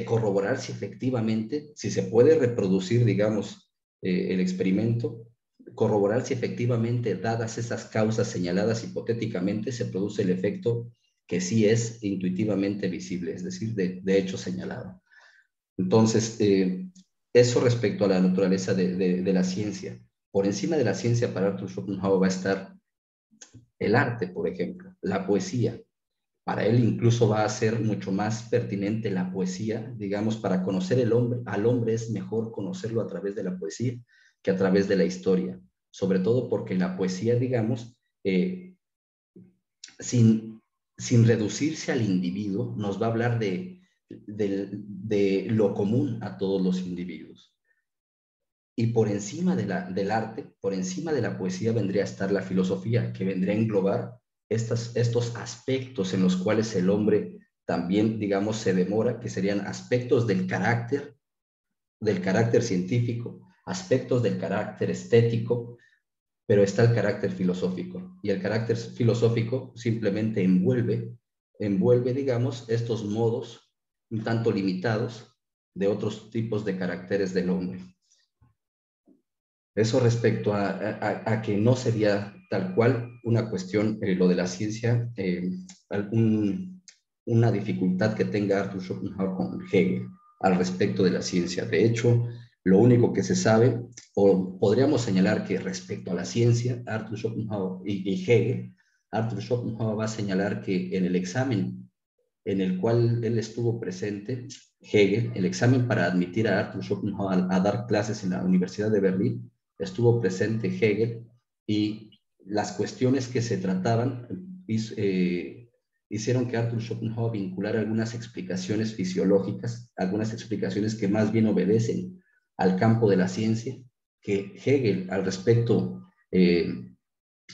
corroborar si efectivamente, si se puede reproducir, digamos, el experimento, corroborar si efectivamente, dadas esas causas señaladas hipotéticamente, se produce el efecto que sí es intuitivamente visible, es decir, de hecho señalado. Entonces, eso respecto a la naturaleza de la ciencia. Por encima de la ciencia, para Arthur Schopenhauer va a estar el arte, por ejemplo, la poesía. Para él incluso va a ser mucho más pertinente la poesía, digamos, para conocer al hombre es mejor conocerlo a través de la poesía que a través de la historia, sobre todo porque la poesía, digamos, sin, sin reducirse al individuo, nos va a hablar de lo común a todos los individuos. Y por encima del arte, por encima de la poesía vendría a estar la filosofía, que vendría a englobar estos aspectos en los cuales el hombre también, digamos, se demora, que serían aspectos del carácter científico, aspectos del carácter estético, pero está el carácter filosófico. Y el carácter filosófico simplemente envuelve, digamos, estos modos un tanto limitados de otros tipos de caracteres del hombre. Eso respecto a que no sería tal cual una cuestión, lo de la ciencia, una dificultad que tenga Arthur Schopenhauer con Hegel al respecto de la ciencia. De hecho, lo único que se sabe, o podríamos señalar que respecto a la ciencia, Arthur Schopenhauer y Hegel, Arthur Schopenhauer va a señalar que en el examen en el cual él estuvo presente, Hegel, el examen para admitir a Arthur Schopenhauer a dar clases en la Universidad de Berlín, estuvo presente Hegel, y las cuestiones que se trataban hicieron que Arthur Schopenhauer vinculara algunas explicaciones fisiológicas, algunas explicaciones que más bien obedecen al campo de la ciencia, que Hegel al respecto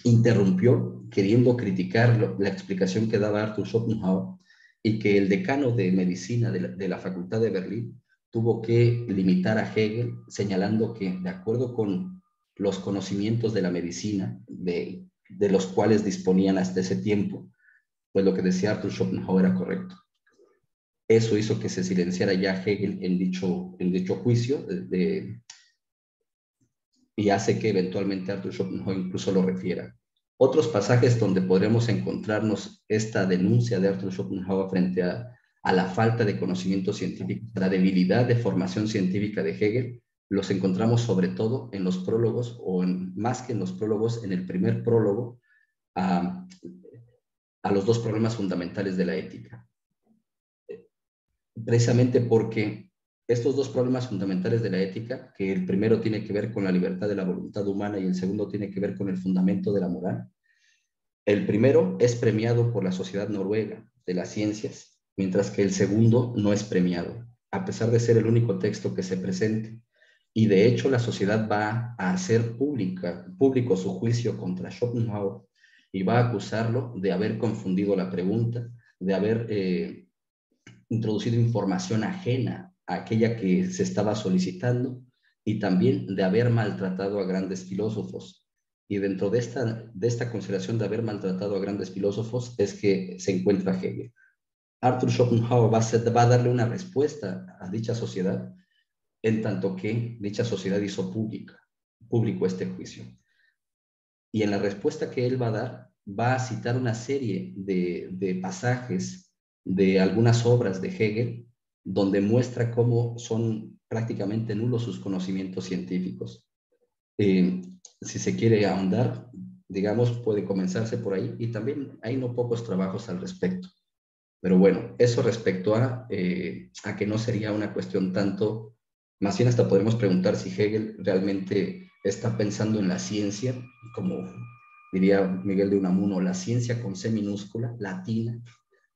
interrumpió queriendo criticar la explicación que daba Arthur Schopenhauer, y que el decano de medicina de la Facultad de Berlín tuvo que limitar a Hegel, señalando que de acuerdo con los conocimientos de la medicina, de los cuales disponían hasta ese tiempo, pues lo que decía Arthur Schopenhauer era correcto. Eso hizo que se silenciara ya Hegel en dicho juicio y hace que eventualmente Arthur Schopenhauer incluso lo refiera. Otros pasajes donde podremos encontrarnos esta denuncia de Arthur Schopenhauer frente a la falta de conocimiento científico, la debilidad de formación científica de Hegel, los encontramos sobre todo en los prólogos, o más que en los prólogos, en el primer prólogo a los dos problemas fundamentales de la ética. Precisamente porque estos dos problemas fundamentales de la ética, que el primero tiene que ver con la libertad de la voluntad humana y el segundo tiene que ver con el fundamento de la moral, el primero es premiado por la Sociedad Noruega de las Ciencias, mientras que el segundo no es premiado, a pesar de ser el único texto que se presente. Y de hecho la sociedad va a hacer público su juicio contra Schopenhauer y va a acusarlo de haber confundido la pregunta, de haber introducido información ajena a aquella que se estaba solicitando, y también de haber maltratado a grandes filósofos. Y dentro de esta consideración de haber maltratado a grandes filósofos es que se encuentra Hegel. Arthur Schopenhauer va a darle una respuesta a dicha sociedad, en tanto que dicha sociedad hizo público este juicio. Y en la respuesta que él va a dar, va a citar una serie de pasajes de algunas obras de Hegel, donde muestra cómo son prácticamente nulos sus conocimientos científicos. Si se quiere ahondar, digamos, puede comenzarse por ahí, y también hay no pocos trabajos al respecto. Pero bueno, eso respecto a que no sería una cuestión tanto, más bien hasta podemos preguntar si Hegel realmente está pensando en la ciencia, como diría Miguel de Unamuno, la ciencia con C minúscula, latina,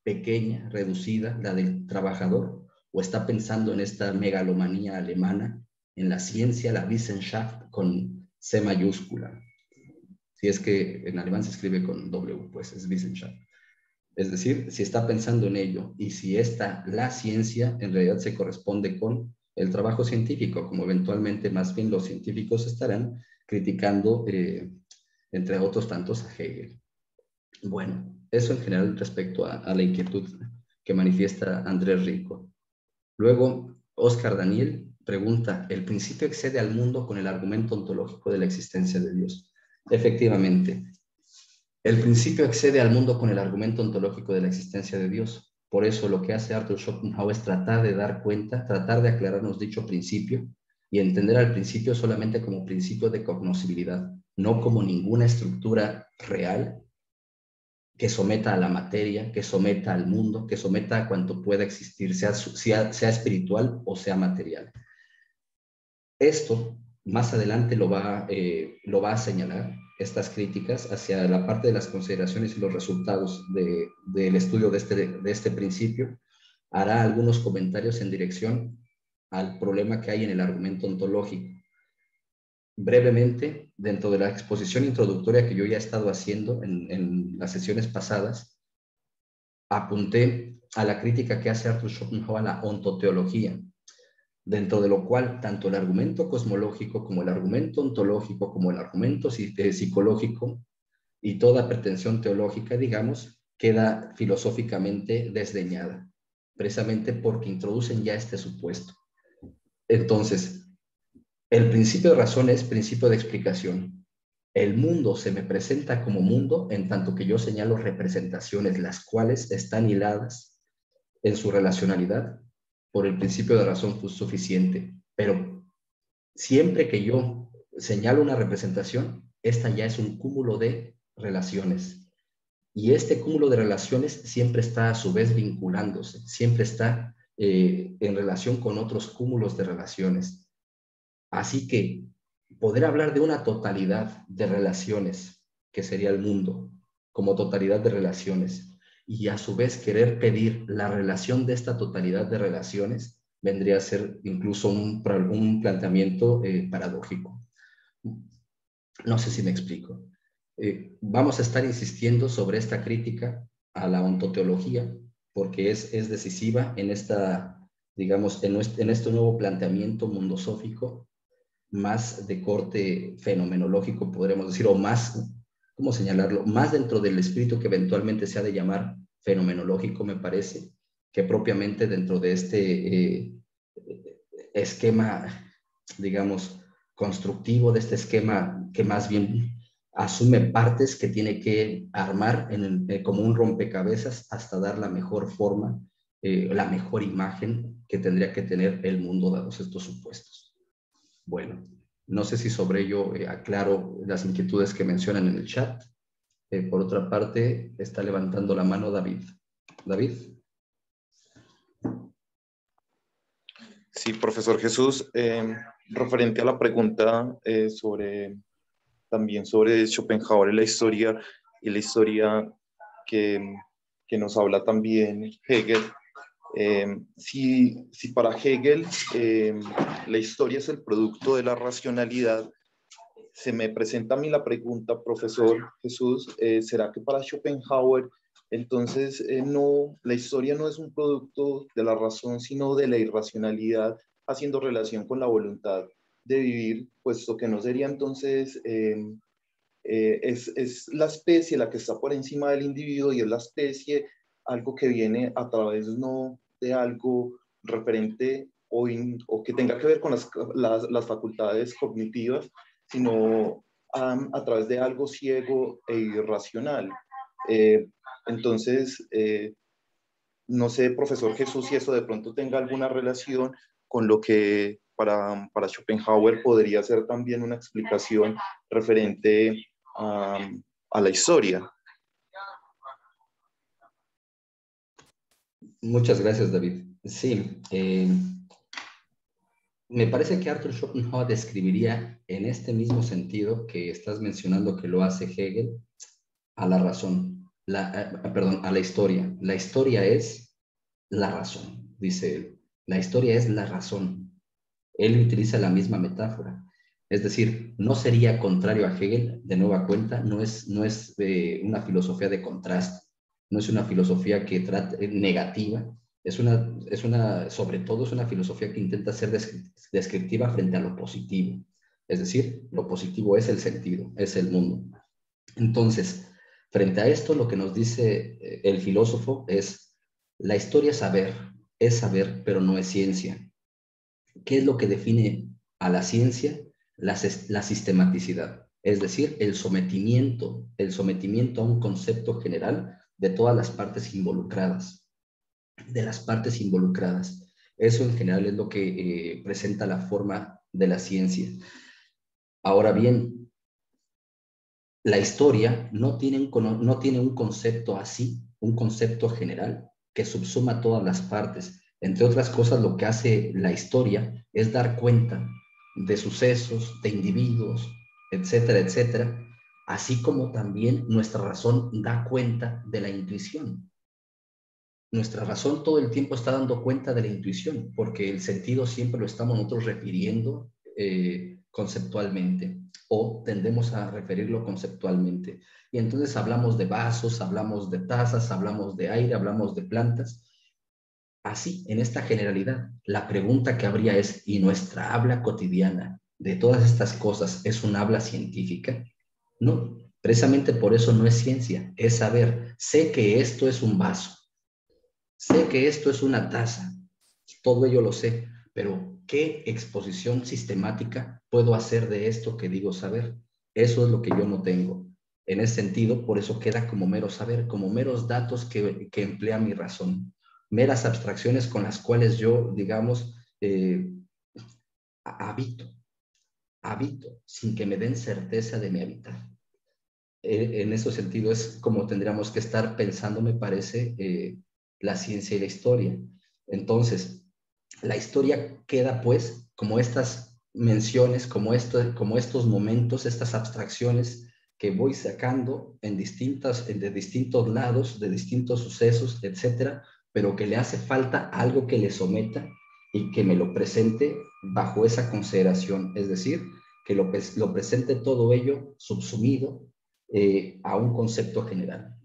pequeña, reducida, la del trabajador, o está pensando en esta megalomanía alemana, en la ciencia, la Wissenschaft con C mayúscula. Si es que en alemán se escribe con W, pues es Wissenschaft. Es decir, si está pensando en ello y si la ciencia, en realidad se corresponde con el trabajo científico, como eventualmente más bien los científicos estarán criticando, entre otros tantos, a Hegel. Bueno, eso en general respecto a la inquietud que manifiesta Andrés Rico. Luego, Oscar Daniel pregunta, ¿el principio excede al mundo con el argumento ontológico de la existencia de Dios? Efectivamente, el principio excede al mundo con el argumento ontológico de la existencia de Dios. Por eso lo que hace Arthur Schopenhauer es tratar de dar cuenta, tratar de aclararnos dicho principio y entender al principio solamente como principio de cognoscibilidad, no como ninguna estructura real que someta a la materia, que someta al mundo, que someta a cuanto pueda existir, sea espiritual o sea material. Esto más adelante lo va a señalar, estas críticas, hacia la parte de las consideraciones y los resultados del estudio de este principio. Hará algunos comentarios en dirección al problema que hay en el argumento ontológico. Brevemente, dentro de la exposición introductoria que yo ya he estado haciendo en las sesiones pasadas, apunté a la crítica que hace Arthur Schopenhauer a la ontoteología, dentro de lo cual tanto el argumento cosmológico como el argumento ontológico, como el argumento psicológico y toda pretensión teológica, digamos, queda filosóficamente desdeñada, precisamente porque introducen ya este supuesto. Entonces, el principio de razón es principio de explicación. El mundo se me presenta como mundo en tanto que yo señalo representaciones, las cuales están hiladas en su relacionalidad por el principio de razón suficiente. Pero siempre que yo señalo una representación, esta ya es un cúmulo de relaciones. Y este cúmulo de relaciones siempre está a su vez vinculándose, siempre está en relación con otros cúmulos de relaciones. Así que poder hablar de una totalidad de relaciones, que sería el mundo, como totalidad de relaciones, y a su vez querer pedir la relación de esta totalidad de relaciones, vendría a ser incluso un planteamiento paradójico. No sé si me explico. Vamos a estar insistiendo sobre esta crítica a la ontoteología, porque es decisiva en esta, digamos, en este nuevo planteamiento mundosófico, más de corte fenomenológico, podríamos decir, o más, ¿cómo señalarlo? Más dentro del espíritu que eventualmente se ha de llamar fenomenológico, me parece, que propiamente dentro de este esquema, digamos, constructivo, de este esquema que más bien asume partes que tiene que armar como un rompecabezas hasta dar la mejor forma, la mejor imagen que tendría que tener el mundo dados estos supuestos. Bueno, no sé si sobre ello aclaro las inquietudes que mencionan en el chat. Por otra parte, está levantando la mano David. David. Sí, profesor Jesús, referente a la pregunta también sobre Schopenhauer y la historia que, que nos habla también Hegel. Si para Hegel la historia es el producto de la racionalidad, se me presenta a mí la pregunta, profesor Jesús, ¿será que para Schopenhauer entonces no, la historia no es un producto de la razón, sino de la irracionalidad, haciendo relación con la voluntad de vivir, puesto que no sería entonces, es la especie la que está por encima del individuo y es la especie algo que viene a través no de algo referente o que tenga que ver con las facultades cognitivas, sino a través de algo ciego e irracional. Eh, entonces, no sé, profesor Jesús, si eso de pronto tenga alguna relación con lo que para Schopenhauer podría ser también una explicación referente a la historia. Muchas gracias, David. Sí, me parece que Arthur Schopenhauer describiría en este mismo sentido que estás mencionando que lo hace Hegel a la razón, perdón, a la historia. La historia es la razón, dice él. La historia es la razón. Él utiliza la misma metáfora. Es decir, no sería contrario a Hegel, de nueva cuenta, no es una filosofía de contraste, no es una filosofía que trate negativa, sobre todo es una filosofía que intenta ser descriptiva frente a lo positivo. Es decir, lo positivo es el sentido, es el mundo. Entonces, frente a esto, lo que nos dice el filósofo es, la historia es saber, pero no es ciencia. ¿Qué es lo que define a la ciencia? La sistematicidad, es decir, el sometimiento a un concepto general de todas las partes involucradas, de las partes involucradas. Eso en general es lo que presenta la forma de la ciencia. Ahora bien, la historia no tiene un concepto así, un concepto general que subsuma todas las partes. Entre otras cosas, lo que hace la historia es dar cuenta de sucesos, de individuos, etcétera, etcétera, así como también nuestra razón da cuenta de la intuición. Nuestra razón todo el tiempo está dando cuenta de la intuición, porque el sentido siempre lo estamos nosotros refiriendo conceptualmente, o tendemos a referirlo conceptualmente. Y entonces hablamos de vasos, hablamos de tazas, hablamos de aire, hablamos de plantas. Así, en esta generalidad, la pregunta que habría es, ¿y nuestra habla cotidiana de todas estas cosas es un habla científica? No, precisamente por eso no es ciencia, es saber, sé que esto es un vaso, sé que esto es una taza, todo ello lo sé, pero ¿qué exposición sistemática puedo hacer de esto que digo saber? Eso es lo que yo no tengo. En ese sentido, por eso queda como mero saber, como meros datos que emplea mi razón, meras abstracciones con las cuales yo, digamos, habito, habito, sin que me den certeza de mi habitar. En ese sentido es como tendríamos que estar pensando, me parece, la ciencia y la historia. Entonces, la historia queda pues como estas menciones, como estos momentos, estas abstracciones que voy sacando de distintos lados, de distintos sucesos, etcétera, pero que le hace falta algo que le someta y que me lo presente bajo esa consideración, es decir, que lo presente todo ello subsumido a un concepto general,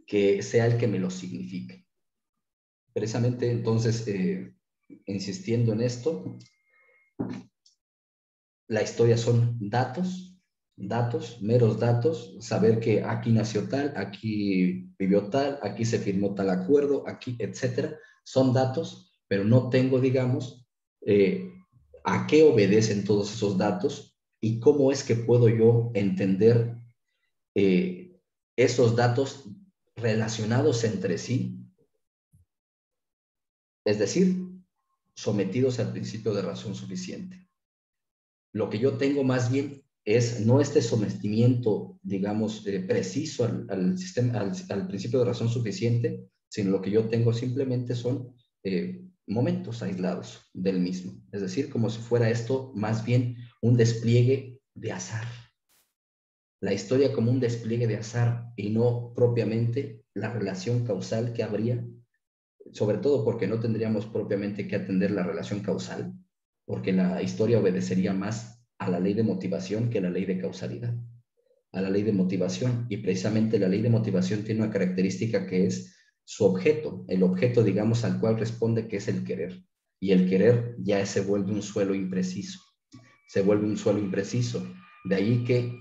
que sea el que me lo signifique. Precisamente entonces, insistiendo en esto, la historia son datos, meros datos, saber que aquí nació tal, aquí vivió tal, aquí se firmó tal acuerdo, aquí, etcétera, son datos, pero no tengo, digamos, a qué obedecen todos esos datos y cómo es que puedo yo entender esos datos relacionados entre sí, es decir, sometidos al principio de razón suficiente. Lo que yo tengo más bien es no este sometimiento, digamos, preciso al principio de razón suficiente, sino lo que yo tengo simplemente son momentos aislados del mismo. Es decir, como si fuera esto más bien un despliegue de azar. La historia como un despliegue de azar y no propiamente la relación causal que habría, sobre todo porque no tendríamos propiamente que atender la relación causal, porque la historia obedecería más a la ley de motivación que a la ley de causalidad, a la ley de motivación. Y precisamente la ley de motivación tiene una característica que es su objeto, el objeto, digamos, al cual responde, que es el querer. Y el querer ya se vuelve un suelo impreciso, se vuelve un suelo impreciso. De ahí que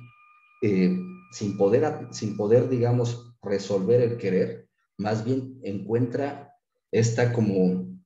sin poder, digamos, resolver el querer, más bien encuentra esta como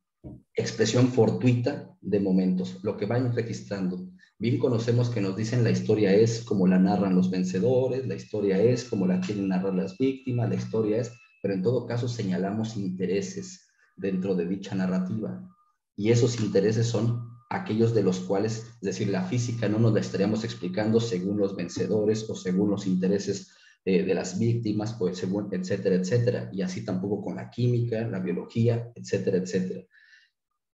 expresión fortuita de momentos, lo que van registrando. Bien conocemos que nos dicen la historia es como la narran los vencedores, la historia es como la quieren narrar las víctimas, la historia es, pero en todo caso señalamos intereses dentro de dicha narrativa. Y esos intereses son aquellos de los cuales, es decir, la física no nos la estaríamos explicando según los vencedores o según los intereses de las víctimas, pues, etcétera, etcétera. Y así tampoco con la química, la biología, etcétera, etcétera.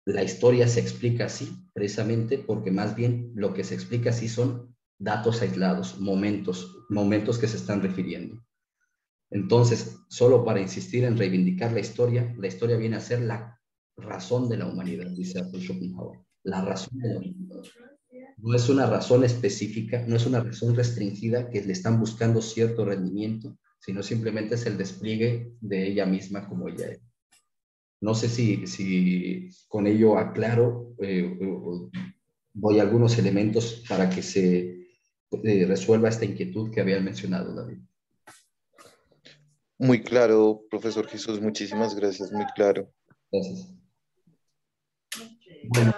La historia se explica así, precisamente porque más bien lo que se explica así son datos aislados, momentos que se están refiriendo. Entonces, solo para insistir en reivindicar la historia viene a ser la razón de la humanidad, dice Arthur Schopenhauer. La razón de la humanidad. No es una razón específica, no es una razón restringida que le están buscando cierto rendimiento, sino simplemente es el despliegue de ella misma como ella es. No sé si con ello aclaro, doy algunos elementos para que se resuelva esta inquietud que había mencionado, David. Muy claro, profesor Jesús, muchísimas gracias, muy claro. Gracias. Bueno,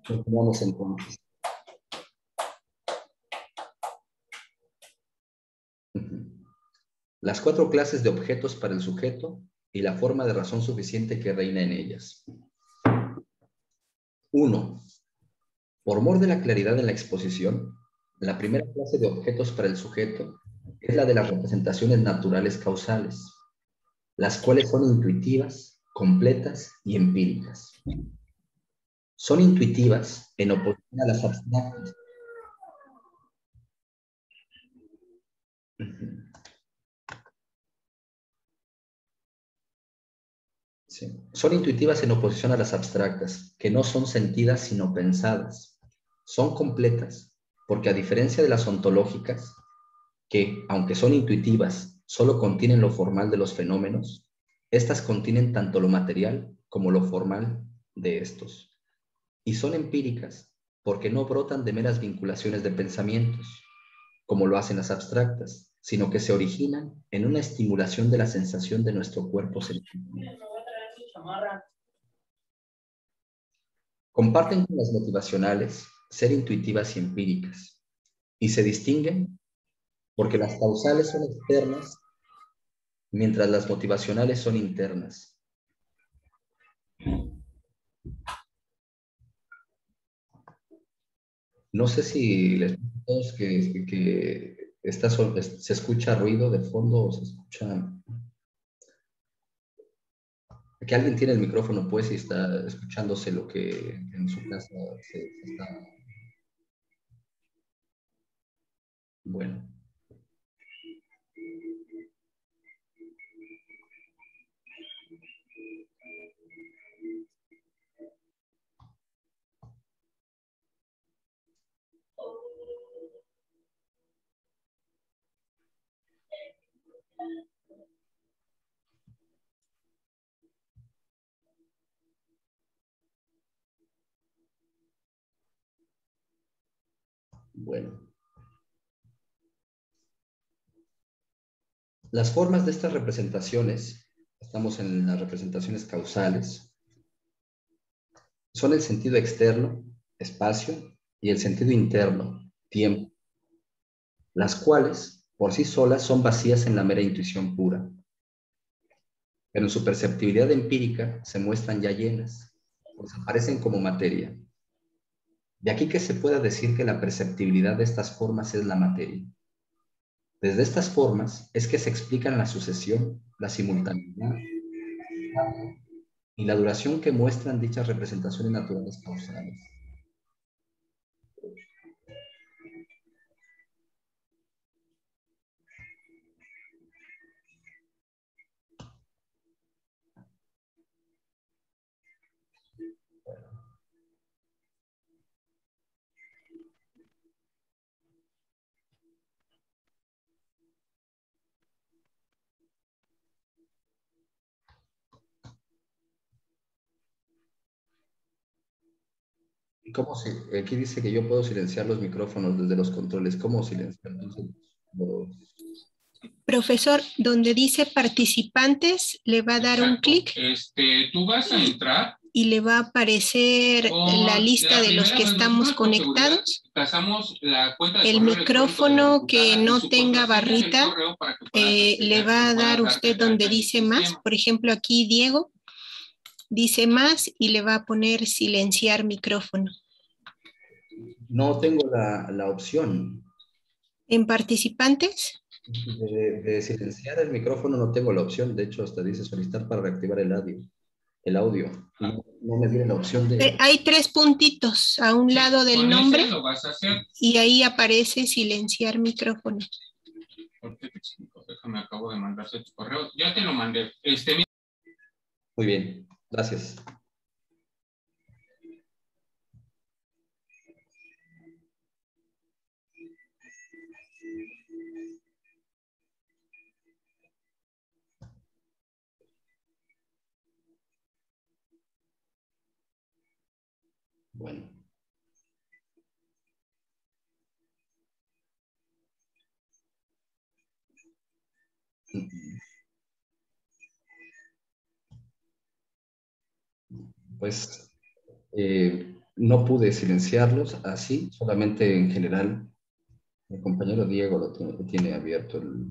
continuamos entonces. Las 4 clases de objetos para el sujeto y la forma de razón suficiente que reina en ellas. 1. Por mor de la claridad en la exposición, la primera clase de objetos para el sujeto es la de las representaciones naturales causales, las cuales son intuitivas, completas y empíricas. Son intuitivas en oposición a las abstractas. Sí. Son intuitivas en oposición a las abstractas, que no son sentidas sino pensadas. Son completas, porque a diferencia de las ontológicas, que, aunque son intuitivas, solo contienen lo formal de los fenómenos, estas contienen tanto lo material como lo formal de estos. Y son empíricas, porque no brotan de meras vinculaciones de pensamientos, como lo hacen las abstractas, sino que se originan en una estimulación de la sensación de nuestro cuerpo sensitivo. Comparten con las motivacionales ser intuitivas y empíricas, y se distinguen porque las causales son externas, mientras las motivacionales son internas. No sé si les todos que se escucha ruido de fondo o se escucha... Que alguien tiene el micrófono, pues, y está escuchándose lo que en su casa se está... Bueno. Bueno. Las formas de estas representaciones, estamos en las representaciones causales, son el sentido externo, espacio, y el sentido interno, tiempo, las cuales, por sí solas, son vacías en la mera intuición pura. Pero en su perceptibilidad empírica se muestran ya llenas, pues aparecen como materia. De aquí que se pueda decir que la perceptibilidad de estas formas es la materia. Desde estas formas es que se explican la sucesión, la simultaneidad y la duración que muestran dichas representaciones naturales causales. ¿Cómo aquí dice que yo puedo silenciar los micrófonos desde los controles? ¿Cómo silenciar? Entonces, Profesor, donde dice participantes, le va a dar un clic. Tú vas a entrar y le va a aparecer la lista de los que estamos conectados. El micrófono que no tenga barrita le va a dar usted donde dice más. Por ejemplo, aquí Diego dice más y le va a poner silenciar micrófono. No tengo la opción. ¿En participantes? De silenciar el micrófono no tengo la opción. De hecho, hasta dice solicitar para reactivar el audio. No me viene la opción de... Hay 3 puntitos a un lado del nombre lo vas a hacer. Y ahí aparece silenciar micrófono. Déjame, acabo de mandarte tu correo. Ya te lo mandé. Muy bien, gracias. Bueno. Pues no pude silenciarlos así, solamente en general. Mi compañero Diego lo tiene abierto el...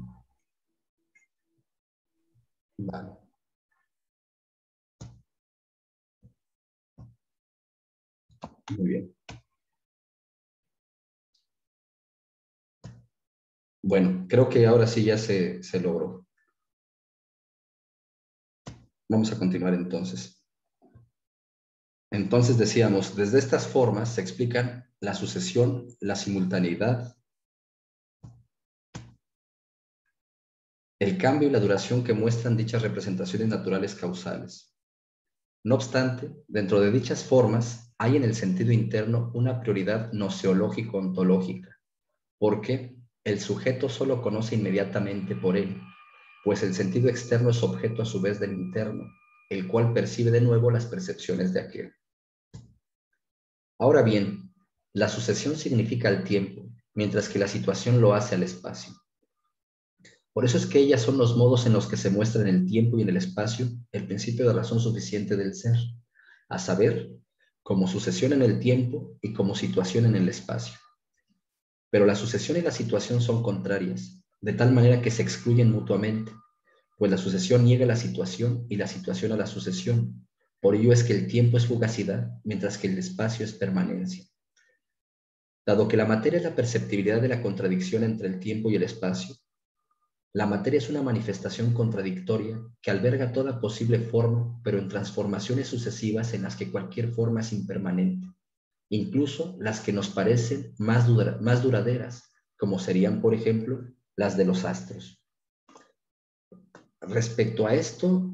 Vale. Muy bien. Bueno, creo que ahora sí ya se logró. Vamos a continuar entonces. Entonces decíamos, desde estas formas se explican la sucesión, la simultaneidad, el cambio y la duración que muestran dichas representaciones naturales causales. No obstante, dentro de dichas formas hay en el sentido interno una prioridad noseológico-ontológica, porque el sujeto solo conoce inmediatamente por él, pues el sentido externo es objeto a su vez del interno, el cual percibe de nuevo las percepciones de aquel. Ahora bien, la sucesión significa el tiempo, mientras que la situación lo hace al espacio. Por eso es que ellas son los modos en los que se muestra en el tiempo y en el espacio el principio de razón suficiente del ser, a saber, como sucesión en el tiempo y como situación en el espacio. Pero la sucesión y la situación son contrarias, de tal manera que se excluyen mutuamente, pues la sucesión niega la situación y la situación a la sucesión. Por ello es que el tiempo es fugacidad, mientras que el espacio es permanencia. Dado que la materia es la perceptibilidad de la contradicción entre el tiempo y el espacio, la materia es una manifestación contradictoria que alberga toda posible forma, pero en transformaciones sucesivas en las que cualquier forma es impermanente, incluso las que nos parecen más duraderas, como serían, por ejemplo, las de los astros. Respecto a esto,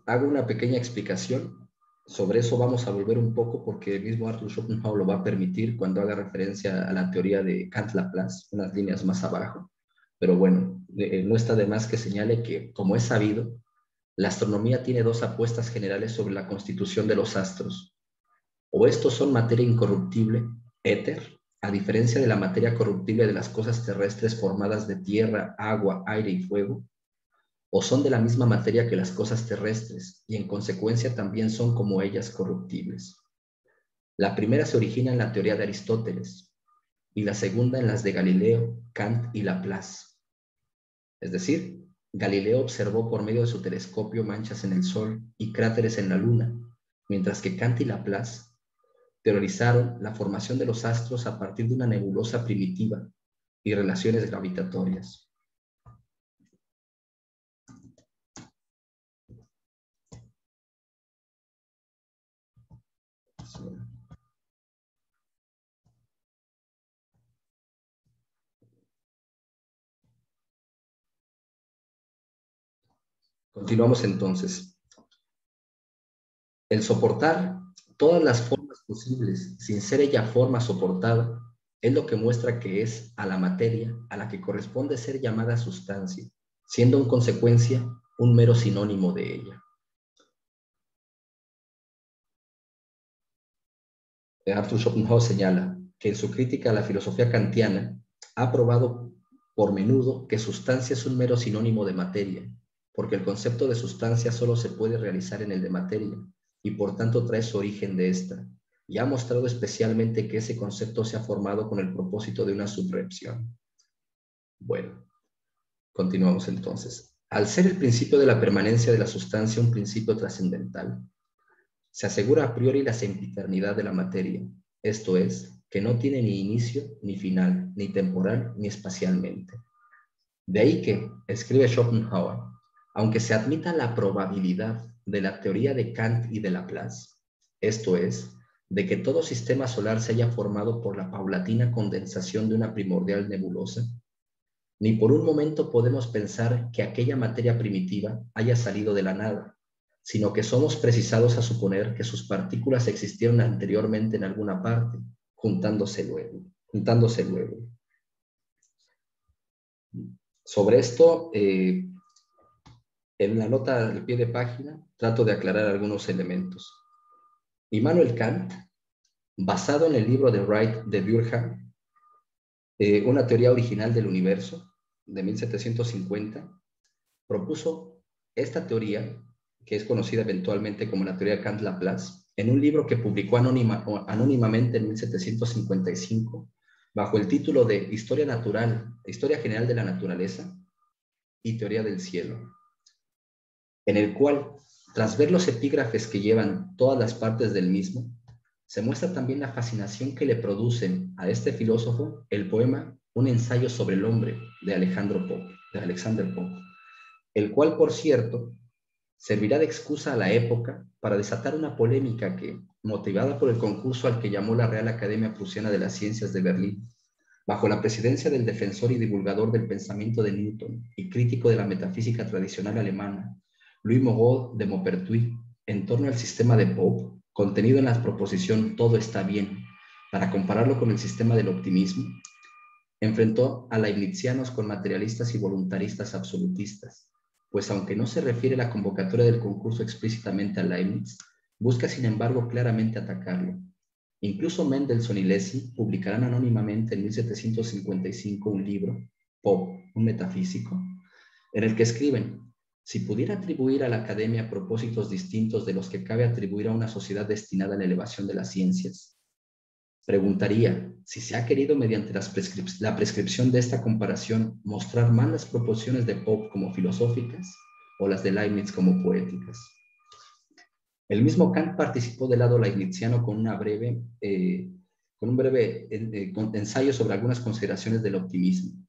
hago una pequeña explicación. Sobre eso vamos a volver un poco porque el mismo Arthur Schopenhauer lo va a permitir cuando haga referencia a la teoría de Kant-Laplace, unas líneas más abajo. Pero bueno, no está de más que señale que, como es sabido, la astronomía tiene 2 apuestas generales sobre la constitución de los astros. O estos son materia incorruptible, éter, a diferencia de la materia corruptible de las cosas terrestres formadas de tierra, agua, aire y fuego, o son de la misma materia que las cosas terrestres, y en consecuencia también son como ellas corruptibles. La primera se origina en la teoría de Aristóteles, y la segunda en las de Galileo, Kant y Laplace. Es decir, Galileo observó por medio de su telescopio manchas en el Sol y cráteres en la Luna, mientras que Kant y Laplace teorizaron la formación de los astros a partir de una nebulosa primitiva y relaciones gravitatorias. Continuamos entonces. El soportar todas las formas posibles sin ser ella forma soportada es lo que muestra que es a la materia a la que corresponde ser llamada sustancia, siendo en consecuencia un mero sinónimo de ella. Arthur Schopenhauer señala que en su crítica a la filosofía kantiana ha probado por menudo que sustancia es un mero sinónimo de materia, porque el concepto de sustancia solo se puede realizar en el de materia, y por tanto trae su origen de esta, y ha mostrado especialmente que ese concepto se ha formado con el propósito de una subrepción. Bueno, continuamos entonces. Al ser el principio de la permanencia de la sustancia un principio trascendental, Se asegura a priori la sempiternidad de la materia, esto es, que no tiene ni inicio, ni final, ni temporal, ni espacialmente. De ahí que, escribe Schopenhauer, aunque se admita la probabilidad de la teoría de Kant y de Laplace, esto es, de que todo sistema solar se haya formado por la paulatina condensación de una primordial nebulosa, ni por un momento podemos pensar que aquella materia primitiva haya salido de la nada, sino que somos precisados a suponer que sus partículas existieron anteriormente en alguna parte, juntándose luego. Sobre esto, en la nota al pie de página, trato de aclarar algunos elementos. Immanuel Kant, basado en el libro de Wright de Durkheim, una teoría original del universo, de 1750, propuso esta teoría, que es conocida eventualmente como la teoría Kant-Laplace, en un libro que publicó anónimamente en 1755, bajo el título de Historia Natural, Historia General de la Naturaleza y Teoría del Cielo, en el cual, tras ver los epígrafes que llevan todas las partes del mismo, se muestra también la fascinación que le producen a este filósofo el poema Un ensayo sobre el hombre de Alexander Pope, el cual, por cierto, servirá de excusa a la época para desatar una polémica que, motivada por el concurso al que llamó la Real Academia Prusiana de las Ciencias de Berlín, bajo la presidencia del defensor y divulgador del pensamiento de Newton y crítico de la metafísica tradicional alemana, Louis Moreau de Maupertuis, en torno al sistema de Pope, contenido en la proposición Todo está bien, para compararlo con el sistema del optimismo, enfrentó a leibnizianos con materialistas y voluntaristas absolutistas, pues aunque no se refiere la convocatoria del concurso explícitamente a Leibniz, busca sin embargo claramente atacarlo. Incluso Mendelssohn y Lessing publicarán anónimamente en 1755 un libro, Pope, un metafísico, en el que escriben: si pudiera atribuir a la academia propósitos distintos de los que cabe atribuir a una sociedad destinada a la elevación de las ciencias, preguntaría si se ha querido mediante la prescripción de esta comparación mostrar más las proporciones de Pope como filosóficas o las de Leibniz como poéticas. El mismo Kant participó del lado leibniziano con un breve ensayo sobre algunas consideraciones del optimismo.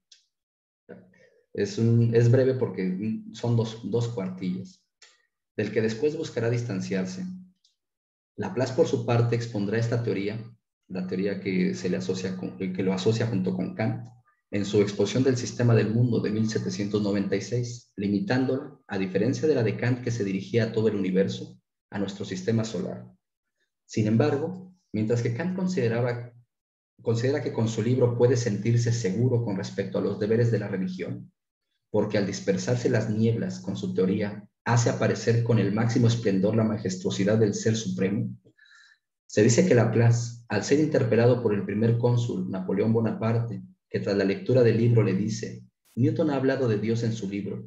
Es breve porque son dos cuartillas, del que después buscará distanciarse. Laplace, por su parte, expondrá esta teoría, la teoría que lo asocia junto con Kant, en su exposición del sistema del mundo de 1796, limitándola, a diferencia de la de Kant que se dirigía a todo el universo, a nuestro sistema solar. Sin embargo, mientras que Kant considera que con su libro puede sentirse seguro con respecto a los deberes de la religión, porque al dispersarse las nieblas con su teoría hace aparecer con el máximo esplendor la majestuosidad del Ser Supremo, se dice que Laplace, al ser interpelado por el primer cónsul Napoleón Bonaparte, que tras la lectura del libro le dice: Newton ha hablado de Dios en su libro,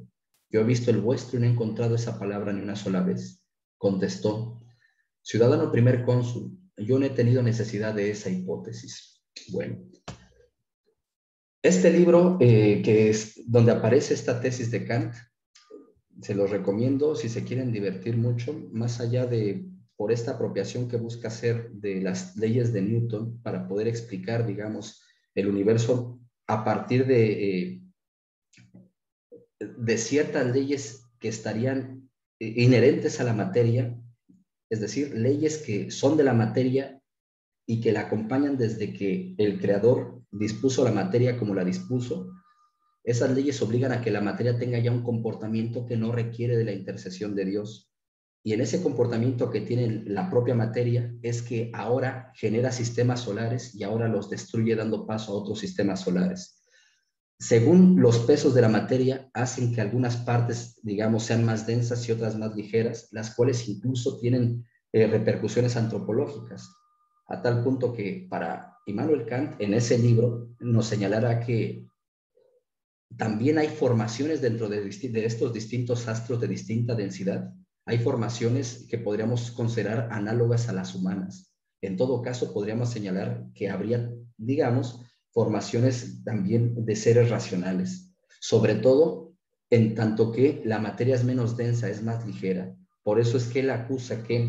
yo he visto el vuestro y no he encontrado esa palabra ni una sola vez, contestó: ciudadano primer cónsul, yo no he tenido necesidad de esa hipótesis. Bueno, este libro, que es donde aparece esta tesis de Kant, se los recomiendo si se quieren divertir mucho, más allá de por esta apropiación que busca hacer de las leyes de Newton para poder explicar, digamos, el universo a partir de ciertas leyes que estarían inherentes a la materia, es decir, leyes que son de la materia y que la acompañan desde que el creador dispuso la materia como la dispuso. Esas leyes obligan a que la materia tenga ya un comportamiento que no requiere de la intercesión de Dios. Y en ese comportamiento que tiene la propia materia es que ahora genera sistemas solares y ahora los destruye dando paso a otros sistemas solares. Según los pesos de la materia, hacen que algunas partes, digamos, sean más densas y otras más ligeras, las cuales incluso tienen repercusiones antropológicas, a tal punto que para Immanuel Kant, en ese libro, nos señalará que también hay formaciones dentro de estos distintos astros de distinta densidad. Hay formaciones que podríamos considerar análogas a las humanas. En todo caso, podríamos señalar que habría, digamos, formaciones también de seres racionales, sobre todo en tanto que la materia es menos densa, es más ligera. Por eso es que él acusa que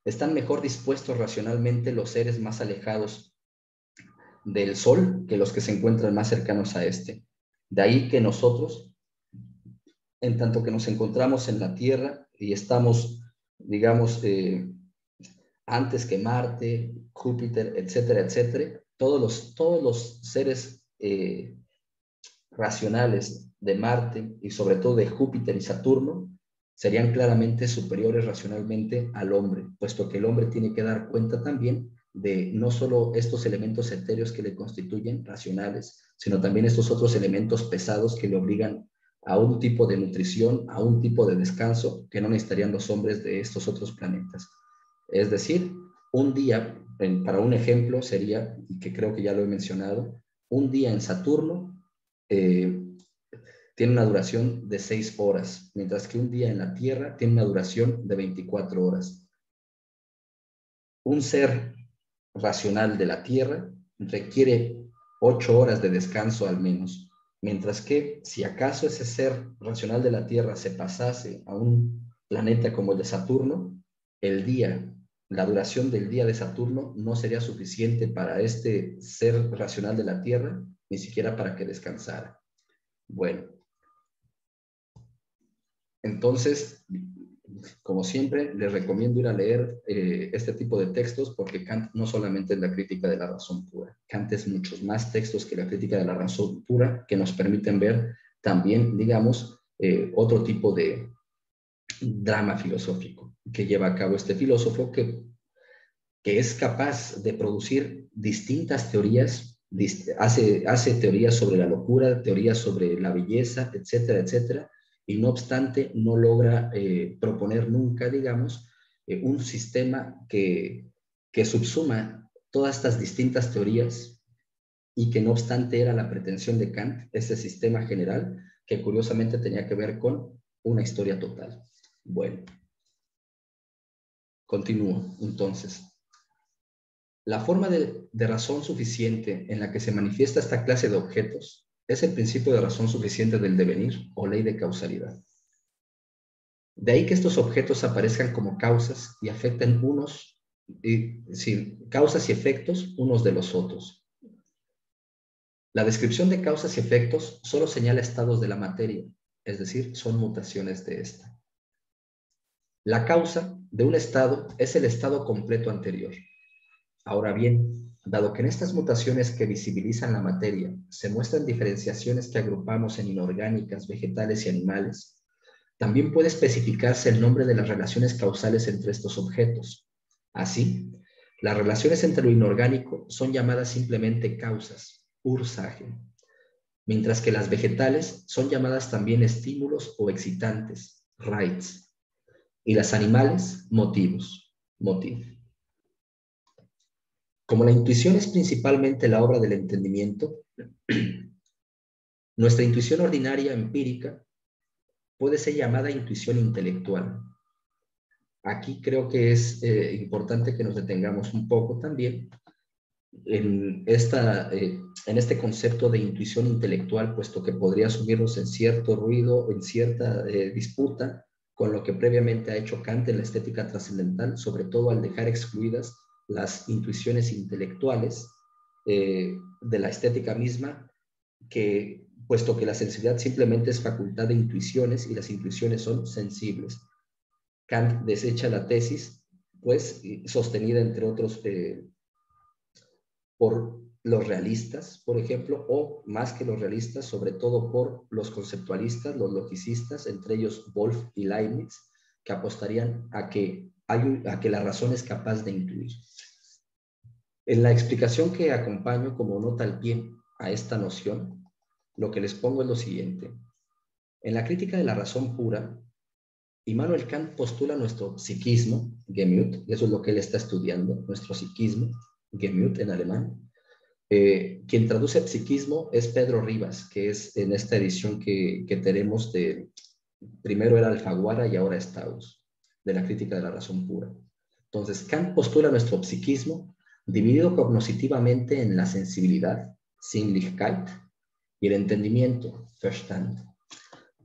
están mejor dispuestos racionalmente los seres más alejados del Sol que los que se encuentran más cercanos a este. De ahí que nosotros, en tanto que nos encontramos en la Tierra y estamos, digamos, antes que Marte, Júpiter, etcétera, etcétera, todos los seres racionales de Marte y sobre todo de Júpiter y Saturno serían claramente superiores racionalmente al hombre, puesto que el hombre tiene que dar cuenta también de no solo estos elementos etéreos que le constituyen racionales, sino también estos otros elementos pesados que le obligan a un tipo de nutrición, a un tipo de descanso que no necesitarían los hombres de estos otros planetas. Es decir, un día, para un ejemplo sería, y que creo que ya lo he mencionado, un día en Saturno tiene una duración de 6 horas, mientras que un día en la Tierra tiene una duración de 24 horas. Un ser racional de la Tierra requiere 8 horas de descanso al menos, mientras que si acaso ese ser racional de la Tierra se pasase a un planeta como el de Saturno, la duración del día de Saturno no sería suficiente para este ser racional de la Tierra, ni siquiera para que descansara. Bueno, entonces, como siempre, les recomiendo ir a leer este tipo de textos porque Kant no solamente es la crítica de la razón pura. Kant es muchos más textos que la crítica de la razón pura que nos permiten ver también, digamos, otro tipo de drama filosófico que lleva a cabo este filósofo que es capaz de producir distintas teorías, hace teorías sobre la locura, teorías sobre la belleza, etcétera, etcétera, y no obstante no logra proponer nunca, digamos, un sistema que subsuma todas estas distintas teorías y que no obstante era la pretensión de Kant, ese sistema general que curiosamente tenía que ver con una historia total. Bueno, continúo entonces. La forma de razón suficiente en la que se manifiesta esta clase de objetos es el principio de razón suficiente del devenir o ley de causalidad. De ahí que estos objetos aparezcan como causas y afecten causas y efectos unos de los otros. La descripción de causas y efectos solo señala estados de la materia, es decir, son mutaciones de esta. La causa de un estado es el estado completo anterior. Ahora bien, dado que en estas mutaciones que visibilizan la materia se muestran diferenciaciones que agrupamos en inorgánicas, vegetales y animales, también puede especificarse el nombre de las relaciones causales entre estos objetos. Así, las relaciones entre lo inorgánico son llamadas simplemente causas, Ursache, mientras que las vegetales son llamadas también estímulos o excitantes, Reiz, y las animales, motivos, motiv. Como la intuición es principalmente la obra del entendimiento, nuestra intuición ordinaria empírica puede ser llamada intuición intelectual. Aquí creo que es importante que nos detengamos un poco también en este concepto de intuición intelectual, puesto que podría sumirnos en cierto ruido, en cierta disputa con lo que previamente ha hecho Kant en la estética trascendental, sobre todo al dejar excluidas las intuiciones intelectuales de la estética misma, puesto que la sensibilidad simplemente es facultad de intuiciones y las intuiciones son sensibles. Kant desecha la tesis, pues, sostenida entre otros por los realistas, por ejemplo, o más que los realistas, sobre todo por los conceptualistas, los logicistas, entre ellos Wolff y Leibniz, que apostarían a que la razón es capaz de intuir. En la explicación que acompaño como nota al pie a esta noción, lo que les pongo es lo siguiente. En la crítica de la razón pura, Immanuel Kant postula nuestro psiquismo, Gemüt, y eso es lo que él está estudiando, nuestro psiquismo, Gemüt en alemán. Quien traduce psiquismo es Pedro Rivas, que es en esta edición que tenemos primero era Alfaguara y ahora es Taus, de la crítica de la razón pura. Entonces, Kant postula nuestro psiquismo dividido cognitivamente en la sensibilidad, Sinnlichkeit, y el entendimiento, Verstand.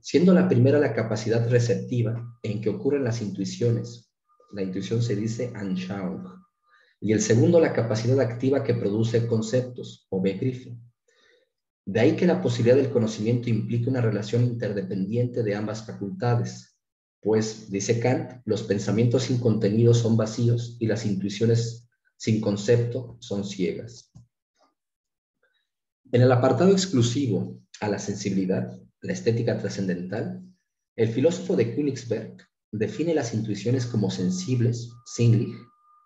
siendo la primera la capacidad receptiva en que ocurren las intuiciones. La intuición se dice Anschauung. Y el segundo, la capacidad activa que produce conceptos, o Begriffe. De ahí que la posibilidad del conocimiento implica una relación interdependiente de ambas facultades, pues, dice Kant, los pensamientos sin contenido son vacíos y las intuiciones sin concepto son ciegas. En el apartado exclusivo a la sensibilidad, la estética trascendental, el filósofo de Königsberg define las intuiciones como sensibles, Sinnlich,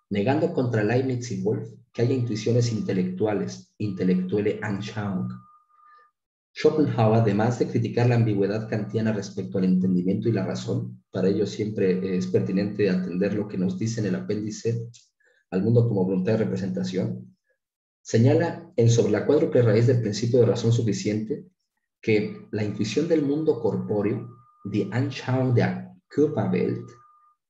negando contra Leibniz y Wolff que haya intuiciones intelectuales, Intellektuelle Anschauung. Schopenhauer, además de criticar la ambigüedad kantiana respecto al entendimiento y la razón, para ello siempre es pertinente atender lo que nos dice en el apéndice al mundo como voluntad de representación, señala en sobre la cuádruple raíz del principio de razón suficiente que la intuición del mundo corpóreo, die Anschauung der Körperwelt,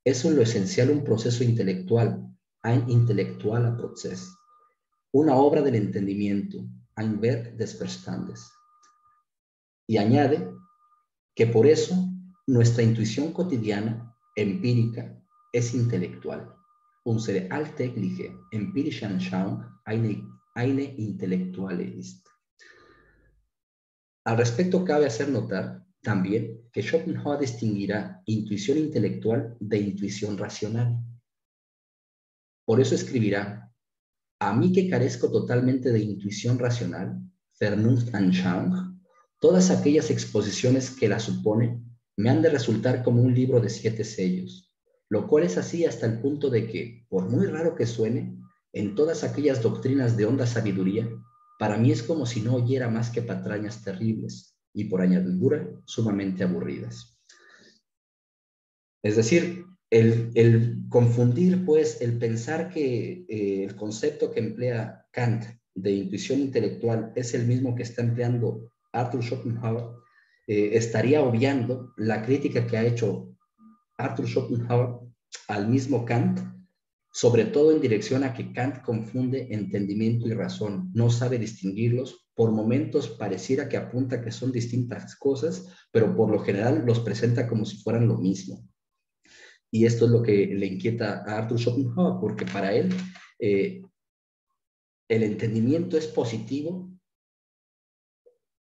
es en lo esencial un proceso intelectual, ein intellektueller Prozess, una obra del entendimiento, ein Werk des Verstandes. Y añade que por eso nuestra intuición cotidiana, empírica, es intelectual. Unsere alltägliche empirische Anschauung eine intellektuelle ist. Al respecto cabe hacer notar también que Schopenhauer distinguirá intuición intelectual de intuición racional. Por eso escribirá: a mí que carezco totalmente de intuición racional, Vernunftanschauung, todas aquellas exposiciones que la suponen me han de resultar como un libro de 7 sellos, lo cual es así hasta el punto de que, por muy raro que suene, en todas aquellas doctrinas de honda sabiduría, para mí es como si no oyera más que patrañas terribles y por añadidura sumamente aburridas. Es decir, el confundir, pues, el pensar que el concepto que emplea Kant de intuición intelectual es el mismo que está empleando Arthur Schopenhauer, estaría obviando la crítica que ha hecho Arthur Schopenhauer al mismo Kant, sobre todo en dirección a que Kant confunde entendimiento y razón, no sabe distinguirlos, por momentos pareciera que apunta que son distintas cosas, pero por lo general los presenta como si fueran lo mismo. Y esto es lo que le inquieta a Arthur Schopenhauer, porque para él el entendimiento es positivo.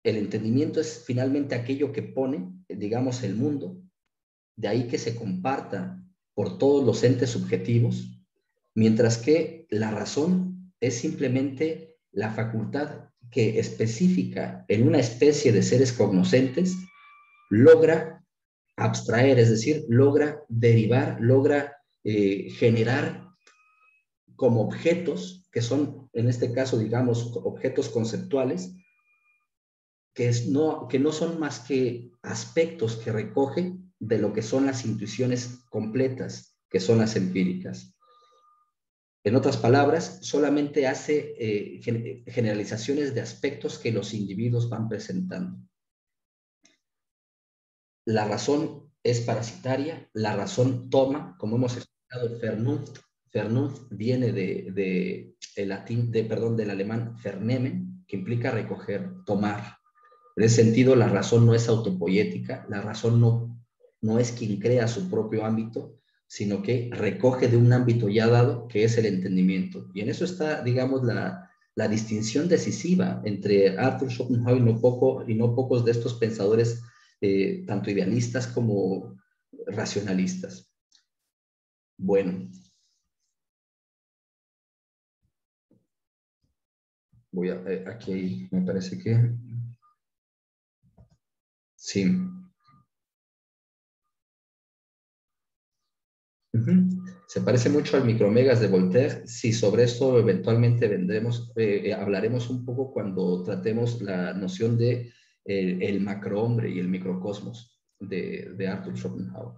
El entendimiento es finalmente aquello que pone, digamos, el mundo, de ahí que se comparta por todos los entes subjetivos, mientras que la razón es simplemente la facultad que específica en una especie de seres cognoscentes logra abstraer, es decir, logra derivar, logra generar como objetos, que son en este caso, digamos, objetos conceptuales, que no son más que aspectos que recoge de lo que son las intuiciones completas, que son las empíricas. En otras palabras, solamente hace generalizaciones de aspectos que los individuos van presentando. La razón es parasitaria, la razón toma, como hemos explicado, Vernunft. Vernunft viene del alemán vernehmen, que implica recoger, tomar. En ese sentido, la razón no es autopoética, la razón no es quien crea su propio ámbito, sino que recoge de un ámbito ya dado, que es el entendimiento. Y en eso está, digamos, la distinción decisiva entre Arthur Schopenhauer y no pocos de estos pensadores, tanto idealistas como racionalistas. Bueno. Voy a, aquí me parece que... Sí. Se parece mucho al Micromegas de Voltaire. Sí, sobre esto eventualmente hablaremos un poco cuando tratemos la noción de el macrohombre y el microcosmos de Arthur Schopenhauer.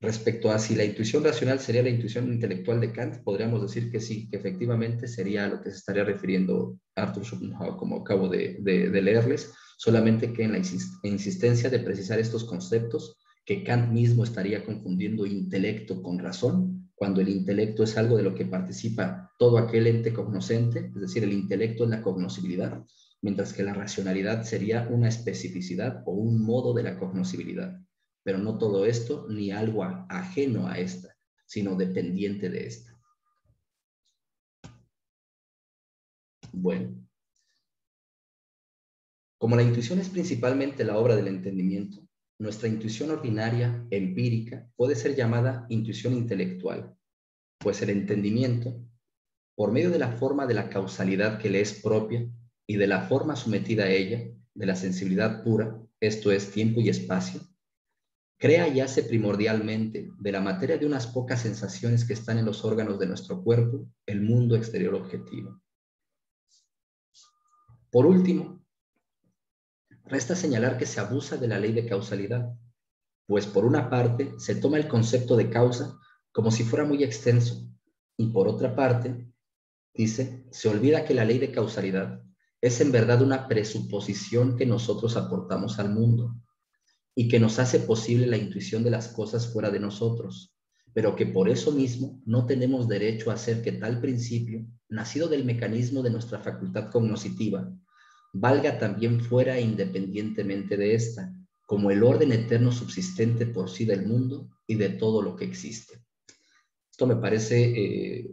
Respecto a si la intuición racional sería la intuición intelectual de Kant, podríamos decir que sí, que efectivamente sería a lo que se estaría refiriendo Arthur Schopenhauer, como acabo de leerles, solamente que en la insistencia de precisar estos conceptos, que Kant mismo estaría confundiendo intelecto con razón, cuando el intelecto es algo de lo que participa todo aquel ente cognoscente, es decir, el intelecto es la cognoscibilidad, mientras que la racionalidad sería una especificidad o un modo de la cognoscibilidad, pero no todo esto ni algo ajeno a esta, sino dependiente de esta. Bueno, como la intuición es principalmente la obra del entendimiento, nuestra intuición ordinaria, empírica, puede ser llamada intuición intelectual, pues el entendimiento, por medio de la forma de la causalidad que le es propia y de la forma sometida a ella, de la sensibilidad pura, esto es tiempo y espacio, crea y hace primordialmente de la materia de unas pocas sensaciones que están en los órganos de nuestro cuerpo, el mundo exterior objetivo. Por último, resta señalar que se abusa de la ley de causalidad, pues por una parte se toma el concepto de causa como si fuera muy extenso, y por otra parte, dice, se olvida que la ley de causalidad es en verdad una presuposición que nosotros aportamos al mundo y que nos hace posible la intuición de las cosas fuera de nosotros, pero que por eso mismo no tenemos derecho a hacer que tal principio, nacido del mecanismo de nuestra facultad cognoscitiva, valga también fuera e independientemente de esta, como el orden eterno subsistente por sí del mundo y de todo lo que existe. Esto me parece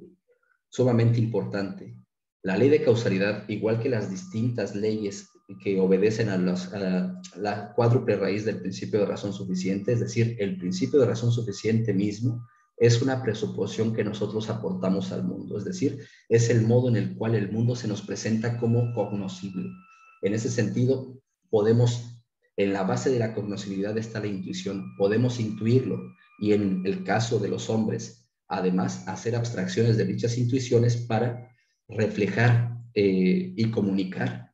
sumamente importante. La ley de causalidad, igual que las distintas leyes que obedecen a la cuádruple raíz del principio de razón suficiente, es decir, el principio de razón suficiente mismo, es una presuposición que nosotros aportamos al mundo, es decir, es el modo en el cual el mundo se nos presenta como cognoscible. En ese sentido, podemos, en la base de la cognoscibilidad está la intuición, podemos intuirlo, y en el caso de los hombres, además, hacer abstracciones de dichas intuiciones para reflejar y comunicar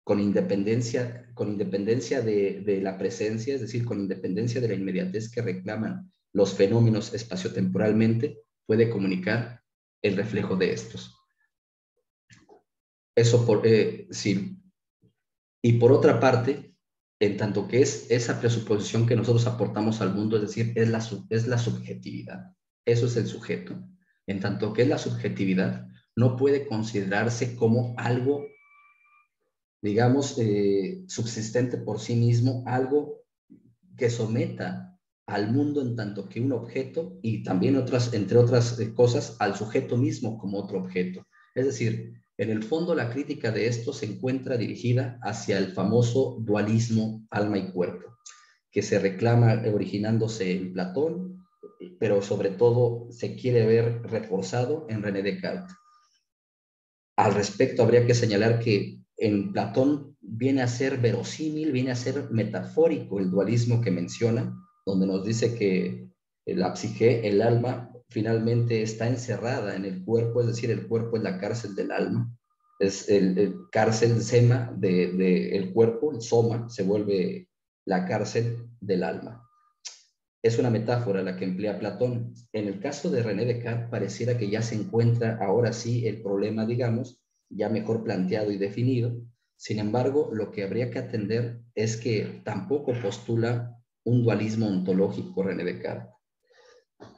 con independencia de la presencia, es decir, con independencia de la inmediatez que reclaman los fenómenos espaciotemporalmente, puede comunicar el reflejo de estos. Eso sí. Y por otra parte, en tanto que es esa presuposición que nosotros aportamos al mundo, es decir, es la subjetividad. Eso es el sujeto. En tanto que es la subjetividad, no puede considerarse como algo, digamos, subsistente por sí mismo, algo que someta al mundo en tanto que un objeto y también entre otras cosas, al sujeto mismo como otro objeto. Es decir, en el fondo la crítica de esto se encuentra dirigida hacia el famoso dualismo alma y cuerpo, que se reclama originándose en Platón, pero sobre todo se quiere ver reforzado en René Descartes. Al respecto, habría que señalar que en Platón viene a ser verosímil, viene a ser metafórico el dualismo que menciona, donde nos dice que la psique, el alma, finalmente está encerrada en el cuerpo, es decir, el cuerpo es la cárcel del alma, es el cárcel sema del cuerpo, el soma, se vuelve la cárcel del alma. Es una metáfora la que emplea Platón. En el caso de René Descartes, pareciera que ya se encuentra ahora sí el problema, digamos, ya mejor planteado y definido. Sin embargo, lo que habría que atender es que tampoco postula un dualismo ontológico René Descartes,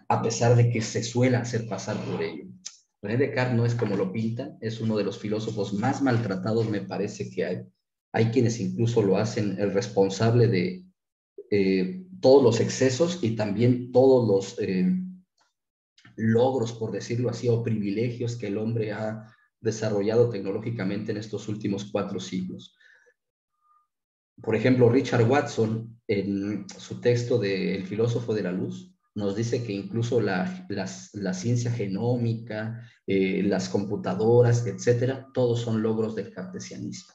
a pesar de que se suele hacer pasar por ello. René Descartes no es como lo pintan, es uno de los filósofos más maltratados, me parece que hay. Hay quienes incluso lo hacen el responsable de todos los excesos y también todos los logros, por decirlo así, o privilegios que el hombre ha desarrollado tecnológicamente en estos últimos 4 siglos. Por ejemplo, Richard Watson, en su texto de El filósofo de la luz, nos dice que incluso la ciencia genómica, las computadoras, etcétera, todos son logros del cartesianismo.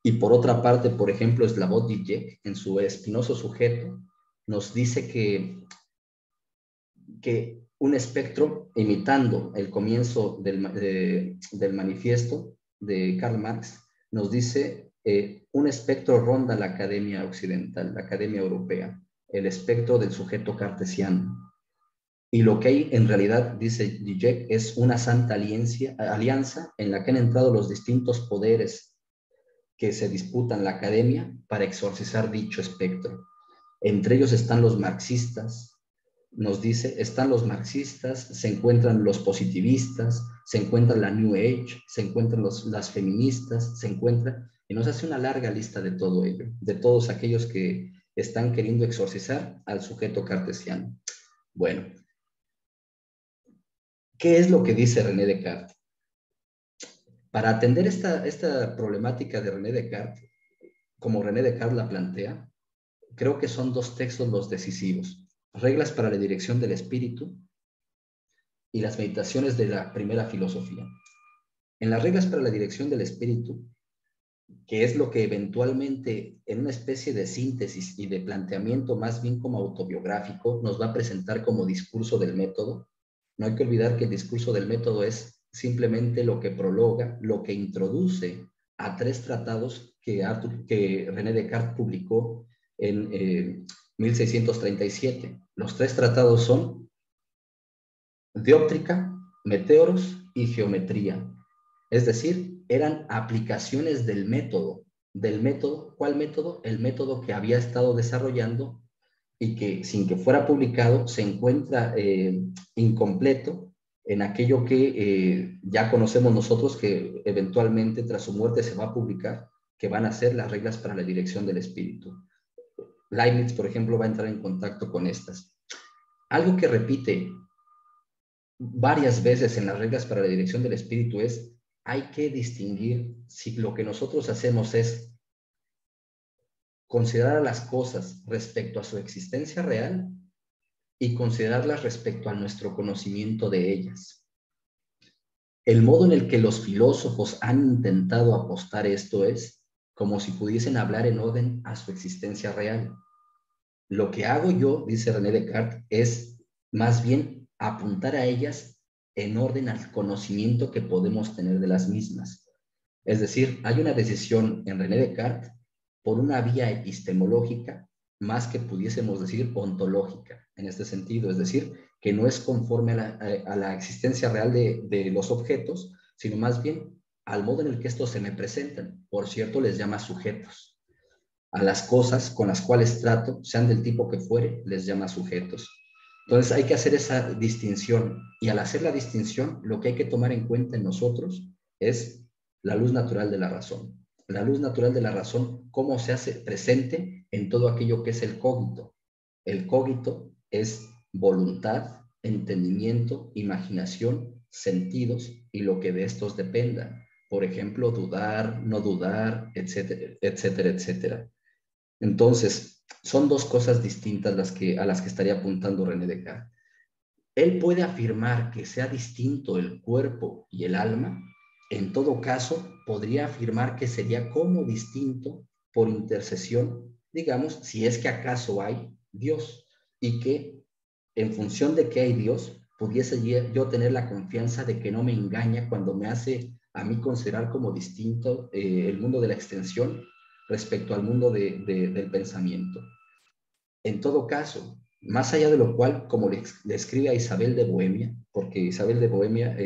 Y por otra parte, por ejemplo, Slavoj Žižek, en su Espinoso Sujeto, nos dice que un espectro, imitando el comienzo del manifiesto de Karl Marx, nos dice un espectro ronda la academia occidental, la academia europea, el espectro del sujeto cartesiano. Y lo que hay en realidad, dice Žižek, es una santa alianza en la que han entrado los distintos poderes que se disputan la academia para exorcizar dicho espectro. Entre ellos están los marxistas, nos dice, están los marxistas, se encuentran los positivistas, se encuentra la New Age, se encuentran las feministas, se encuentra, y nos hace una larga lista de todo ello, de todos aquellos que están queriendo exorcizar al sujeto cartesiano. Bueno, ¿qué es lo que dice René Descartes? Para atender esta problemática de René Descartes, como René Descartes la plantea, creo que son dos textos los decisivos: Reglas para la dirección del espíritu y las meditaciones de la primera filosofía. En las reglas para la dirección del espíritu, que es lo que eventualmente, en una especie de síntesis y de planteamiento más bien como autobiográfico, nos va a presentar como discurso del método. No hay que olvidar que el discurso del método es simplemente lo que prologa, lo que introduce a 3 tratados que René Descartes publicó en 1637. Los 3 tratados son Dióptrica, Meteoros y Geometría. Es decir, eran aplicaciones del método. ¿Del método? ¿Cuál método? El método que había estado desarrollando y que, sin que fuera publicado, se encuentra incompleto en aquello que ya conocemos nosotros, que eventualmente tras su muerte se va a publicar, que van a ser las reglas para la dirección del espíritu. Leibniz, por ejemplo, va a entrar en contacto con estas. Algo que repite varias veces en las reglas para la dirección del espíritu es: hay que distinguir si lo que nosotros hacemos es considerar las cosas respecto a su existencia real y considerarlas respecto a nuestro conocimiento de ellas. El modo en el que los filósofos han intentado apostar esto es como si pudiesen hablar en orden a su existencia real. Lo que hago yo, dice René Descartes, es más bien apuntar a ellas en orden al conocimiento que podemos tener de las mismas. Es decir, hay una decisión en René Descartes por una vía epistemológica, más que pudiésemos decir ontológica, en este sentido, es decir, que no es conforme a la existencia real de los objetos, sino más bien al modo en el que estos se me presentan. Por cierto, les llama sujetos. A las cosas con las cuales trato, sean del tipo que fuere, les llama sujetos. Entonces hay que hacer esa distinción, y al hacer la distinción, lo que hay que tomar en cuenta en nosotros es la luz natural de la razón. La luz natural de la razón, cómo se hace presente en todo aquello que es el cogito. El cogito es voluntad, entendimiento, imaginación, sentidos y lo que de estos dependa. Por ejemplo, dudar, no dudar, etcétera, etcétera, etcétera. Entonces, son dos cosas distintas a las que estaría apuntando René Descartes. Él puede afirmar que sea distinto el cuerpo y el alma. En todo caso, podría afirmar que sería como distinto por intercesión, digamos, si es que acaso hay Dios, y que en función de que hay Dios, pudiese yo tener la confianza de que no me engaña cuando me hace a mí considerar como distinto el mundo de la extensión respecto al mundo del pensamiento. En todo caso, más allá de lo cual, como le escribe a Isabel de Bohemia, porque Isabel de Bohemia,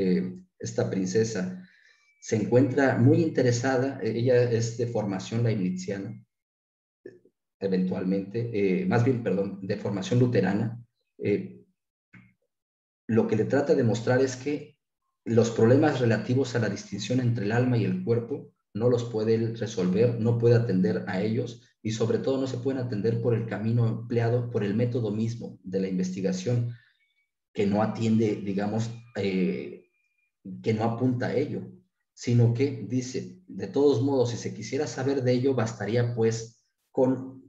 esta princesa, se encuentra muy interesada, ella es de formación leibniziana, eventualmente, más bien, perdón, de formación luterana. Lo que le trata de mostrar es que los problemas relativos a la distinción entre el alma y el cuerpo no los puede resolver, no puede atender a ellos, y sobre todo no se pueden atender por el camino empleado, por el método mismo de la investigación, que no atiende, digamos, que no apunta a ello, sino que dice, de todos modos, si se quisiera saber de ello, bastaría pues con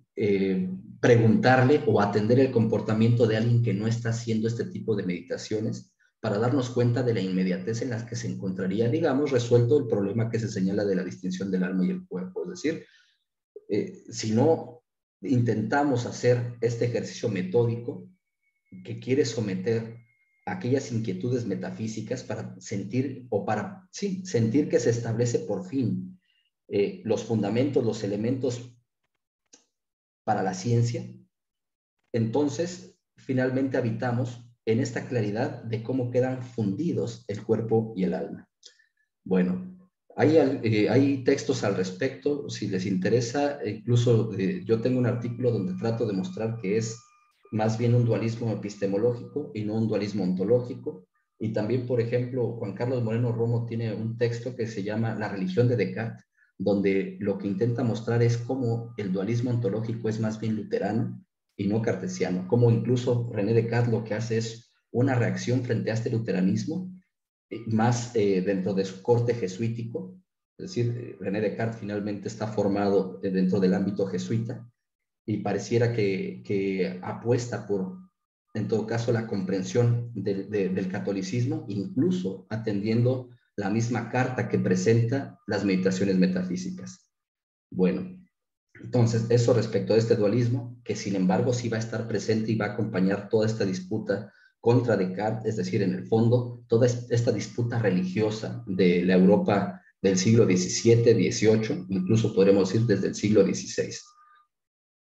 preguntarle o atender el comportamiento de alguien que no está haciendo este tipo de meditaciones, para darnos cuenta de la inmediatez en la que se encontraría, digamos, resuelto el problema que se señala de la distinción del alma y el cuerpo. Es decir, si no intentamos hacer este ejercicio metódico que quiere someter aquellas inquietudes metafísicas para sentir, o para sentir que se establece por fin los fundamentos, los elementos para la ciencia, entonces finalmente habitamos en esta claridad de cómo quedan fundidos el cuerpo y el alma. Bueno, hay textos al respecto, si les interesa, incluso yo tengo un artículo donde trato de mostrar que es más bien un dualismo epistemológico y no un dualismo ontológico. Y también, por ejemplo, Juan Carlos Moreno Romo tiene un texto que se llama La religión de Descartes, donde lo que intenta mostrar es cómo el dualismo ontológico es más bien luterano y no cartesiano, cómo incluso René Descartes lo que hace es una reacción frente a este luteranismo, más dentro de su corte jesuítico, es decir, René Descartes finalmente está formado dentro del ámbito jesuita y pareciera que apuesta por, en todo caso, la comprensión del catolicismo, incluso atendiendo la misma carta que presenta las meditaciones metafísicas. Bueno, entonces, eso respecto a este dualismo, que sin embargo sí va a estar presente y va a acompañar toda esta disputa contra Descartes, es decir, en el fondo, toda esta disputa religiosa de la Europa del siglo XVII, XVIII, incluso podremos decir desde el siglo XVI.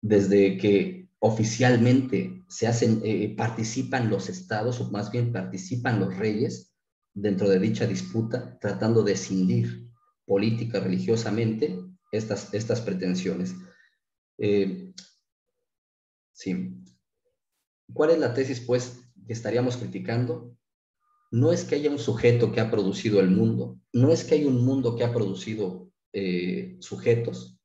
Desde que oficialmente se hacen, participan los estados, o más bien participan los reyes dentro de dicha disputa, tratando de escindir política religiosamente estas pretensiones. Sí. ¿Cuál es la tesis, pues, que estaríamos criticando? No es que haya un sujeto que ha producido el mundo, no es que haya un mundo que ha producido sujetos,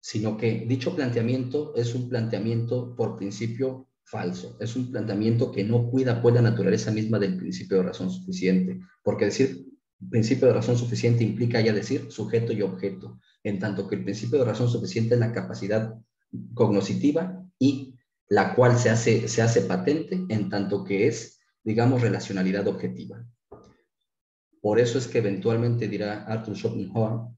sino que dicho planteamiento es un planteamiento por principio falso, es un planteamiento que no cuida pues la naturaleza misma del principio de razón suficiente, porque decir principio de razón suficiente implica ya decir sujeto y objeto, en tanto que el principio de razón suficiente es la capacidad cognoscitiva y la cual se hace patente en tanto que es, digamos, relacionalidad objetiva. Por eso es que eventualmente dirá Arthur Schopenhauer,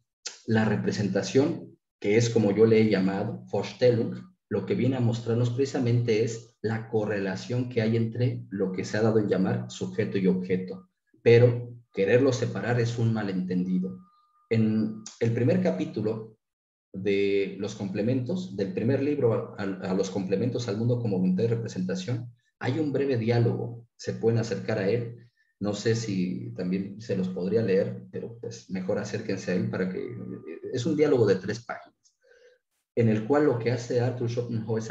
la representación, que es como yo le he llamado, Vorstellung, lo que viene a mostrarnos precisamente es la correlación que hay entre lo que se ha dado en llamar sujeto y objeto. Pero quererlo separar es un malentendido. En el primer capítulo de los complementos, del primer libro a los complementos al mundo como voluntad de representación, hay un breve diálogo, se pueden acercar a él. No sé si también se los podría leer, pero pues mejor acérquense a él para que... Es un diálogo de 3 páginas, en el cual lo que hace Arthur Schopenhauer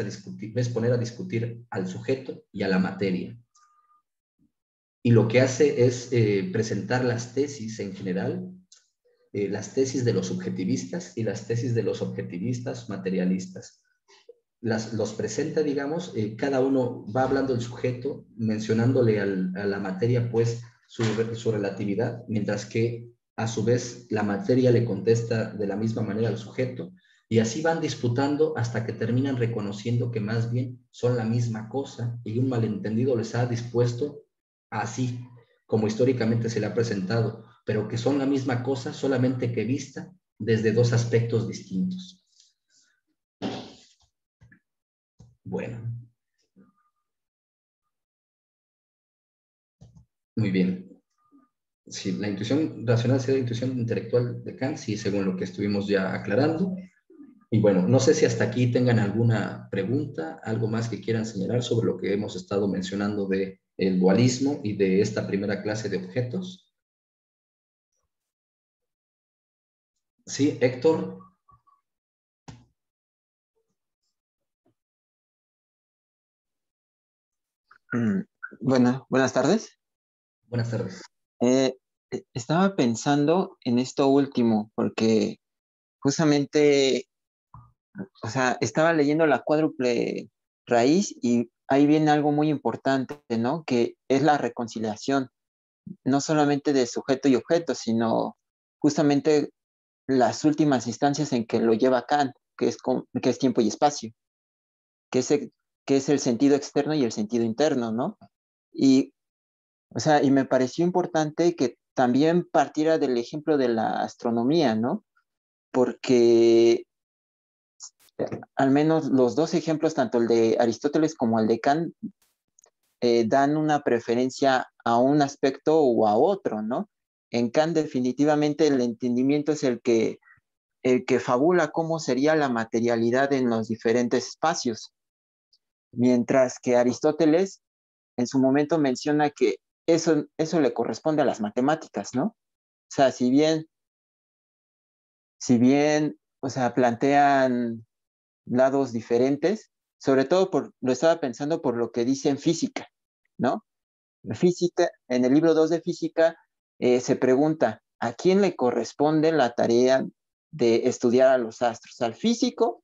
es poner a discutir al sujeto y a la materia. Y lo que hace es presentar las tesis en general, las tesis de los subjetivistas y las tesis de los objetivistas materialistas. Los presenta, digamos, cada uno va hablando el sujeto, mencionándole a la materia, pues, su relatividad, mientras que, a su vez, la materia le contesta de la misma manera al sujeto, y así van disputando hasta que terminan reconociendo que más bien son la misma cosa, y un malentendido les ha dispuesto así, como históricamente se le ha presentado, pero que son la misma cosa, solamente que vista desde 2 aspectos distintos. Bueno, muy bien. Sí, la intuición racional sería la intuición intelectual de Kant, sí, según lo que estuvimos ya aclarando. Y bueno, no sé si hasta aquí tengan alguna pregunta, algo más que quieran señalar sobre lo que hemos estado mencionando de el dualismo y de esta primera clase de objetos. Sí, Héctor. Bueno, buenas tardes. Buenas tardes. Estaba pensando en esto último, porque justamente, o sea, estaba leyendo la cuádruple raíz y ahí viene algo muy importante, ¿no? Que es la reconciliación, no solamente de sujeto y objeto, sino justamente las últimas instancias en que lo lleva Kant, que es tiempo y espacio, que es el sentido externo y el sentido interno, ¿no? Y O sea, y me pareció importante que también partiera del ejemplo de la astronomía, ¿no? Porque al menos los 2 ejemplos, tanto el de Aristóteles como el de Kant, dan una preferencia a un aspecto o a otro, ¿no? En Kant definitivamente el entendimiento es el que fabula cómo sería la materialidad en los diferentes espacios, mientras que Aristóteles en su momento menciona que eso le corresponde a las matemáticas, ¿no? O sea, si bien, o sea, plantean lados diferentes, sobre todo lo estaba pensando por lo que dice en física, ¿no? física, en el libro 2 de física, se pregunta, ¿a quién le corresponde la tarea de estudiar a los astros? ¿Al físico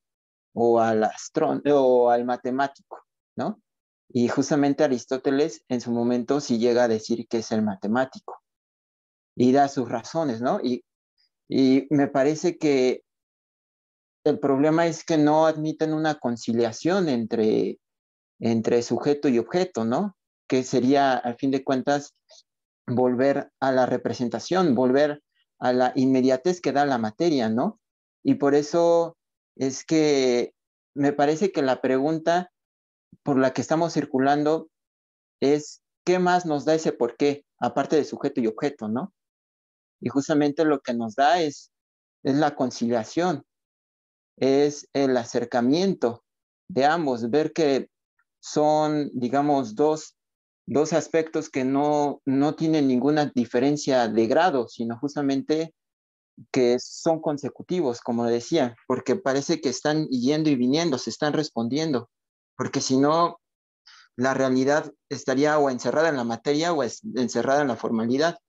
o al matemático? ¿No? Y justamente Aristóteles en su momento sí llega a decir que es el matemático y da sus razones, ¿no? Y me parece que el problema es que no admiten una conciliación entre sujeto y objeto, ¿no? Que sería, al fin de cuentas, volver a la representación, volver a la inmediatez que da la materia, ¿no? Y por eso es que me parece que la pregunta por la que estamos circulando es, ¿qué más nos da ese por qué, aparte de sujeto y objeto, ¿no? Y justamente lo que nos da es la conciliación, es el acercamiento de ambos, ver que son, digamos, dos aspectos que no tienen ninguna diferencia de grado, sino justamente que son consecutivos, como decía, porque parece que están yendo y viniendo, se están respondiendo, porque si no, la realidad estaría o encerrada en la materia o encerrada en la formalidad,